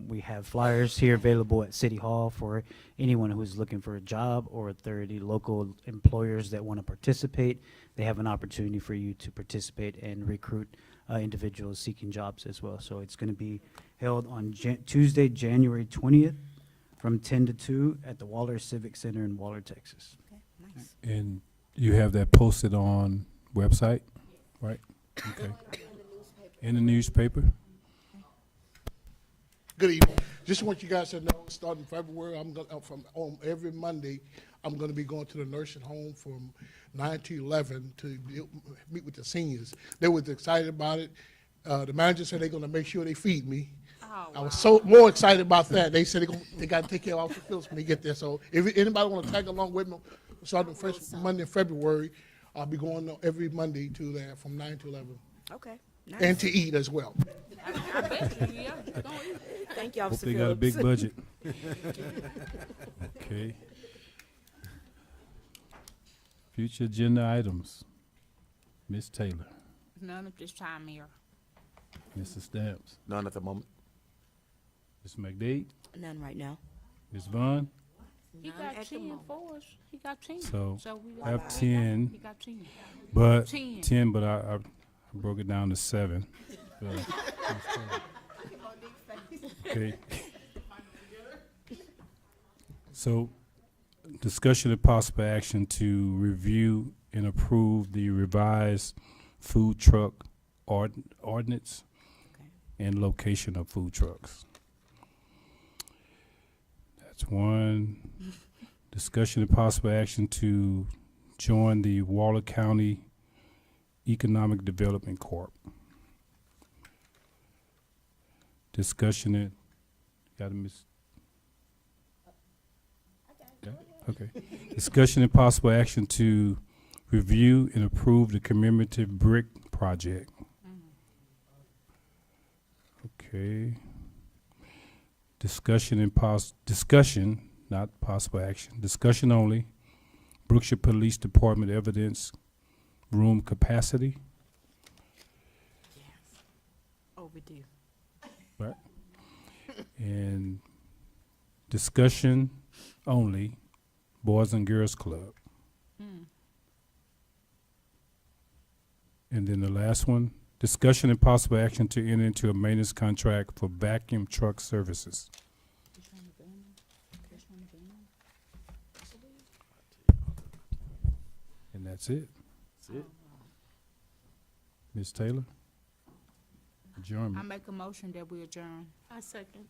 [SPEAKER 12] we have flyers here available at City Hall for anyone who's looking for a job, or if there are any local employers that want to participate. They have an opportunity for you to participate and recruit individuals seeking jobs as well. So it's going to be held on Tuesday, January 20th from 10 to 2 at the Waller Civic Center in Waller, Texas.
[SPEAKER 5] Okay, nice.
[SPEAKER 1] And you have that posted on website, right? Okay. In the newspaper?
[SPEAKER 17] Good evening. Just want you guys to know, starting February, on every Monday, I'm going to be going to the nursing home from 9 to 11 to meet with the seniors. They was excited about it. The manager said they're going to make sure they feed me.
[SPEAKER 3] Oh,
[SPEAKER 17] I was so more excited about that. They said they got to take care of Officer Phillips when they get there. So if anybody want to tag along with me, starting first Monday in February, I'll be going every Monday to there from 9 to 11.
[SPEAKER 5] Okay, nice.
[SPEAKER 17] And to eat as well.
[SPEAKER 3] I bet you, yeah. Go eat.
[SPEAKER 4] Thank you,
[SPEAKER 1] Hope
[SPEAKER 4] Officer
[SPEAKER 1] they got a big
[SPEAKER 4] Phillips.
[SPEAKER 1] budget. Okay. Future agenda items. Ms. Taylor,
[SPEAKER 3] None at this time, Mayor.
[SPEAKER 1] Mr. Stamps,
[SPEAKER 2] None at the moment.
[SPEAKER 1] Ms. McDade,
[SPEAKER 5] None right now.
[SPEAKER 1] Ms. Vaughn.
[SPEAKER 3] He
[SPEAKER 4] None
[SPEAKER 3] got
[SPEAKER 4] at the
[SPEAKER 3] 10
[SPEAKER 4] moment.
[SPEAKER 3] for us. He got 10.
[SPEAKER 1] So
[SPEAKER 3] we
[SPEAKER 1] I have
[SPEAKER 3] got-
[SPEAKER 1] 10,
[SPEAKER 3] He got 10.
[SPEAKER 1] but
[SPEAKER 3] 10.
[SPEAKER 1] 10, but I broke it down to 7. Okay. So, discussion and possible action to review and approve the revised food truck ordinance and location of food trucks. That's one. Discussion and possible action to join the Waller County Economic Development Corp. Discussion and, got to miss. Yeah, okay. Discussion and possible action to review and approve the commemorative brick project. Okay. Discussion and discussion, not possible action. Discussion only. Brookshire Police Department evidence room capacity.
[SPEAKER 3] Overdue.
[SPEAKER 1] Right. And discussion only, Boys and Girls Club. And then the last one, discussion and possible action to enter into a maintenance contract for vacuum truck services. And that's it.
[SPEAKER 2] That's it.
[SPEAKER 1] Ms. Taylor?
[SPEAKER 18] I
[SPEAKER 1] Adjournment.
[SPEAKER 18] make a motion that we adjourn.
[SPEAKER 3] I second.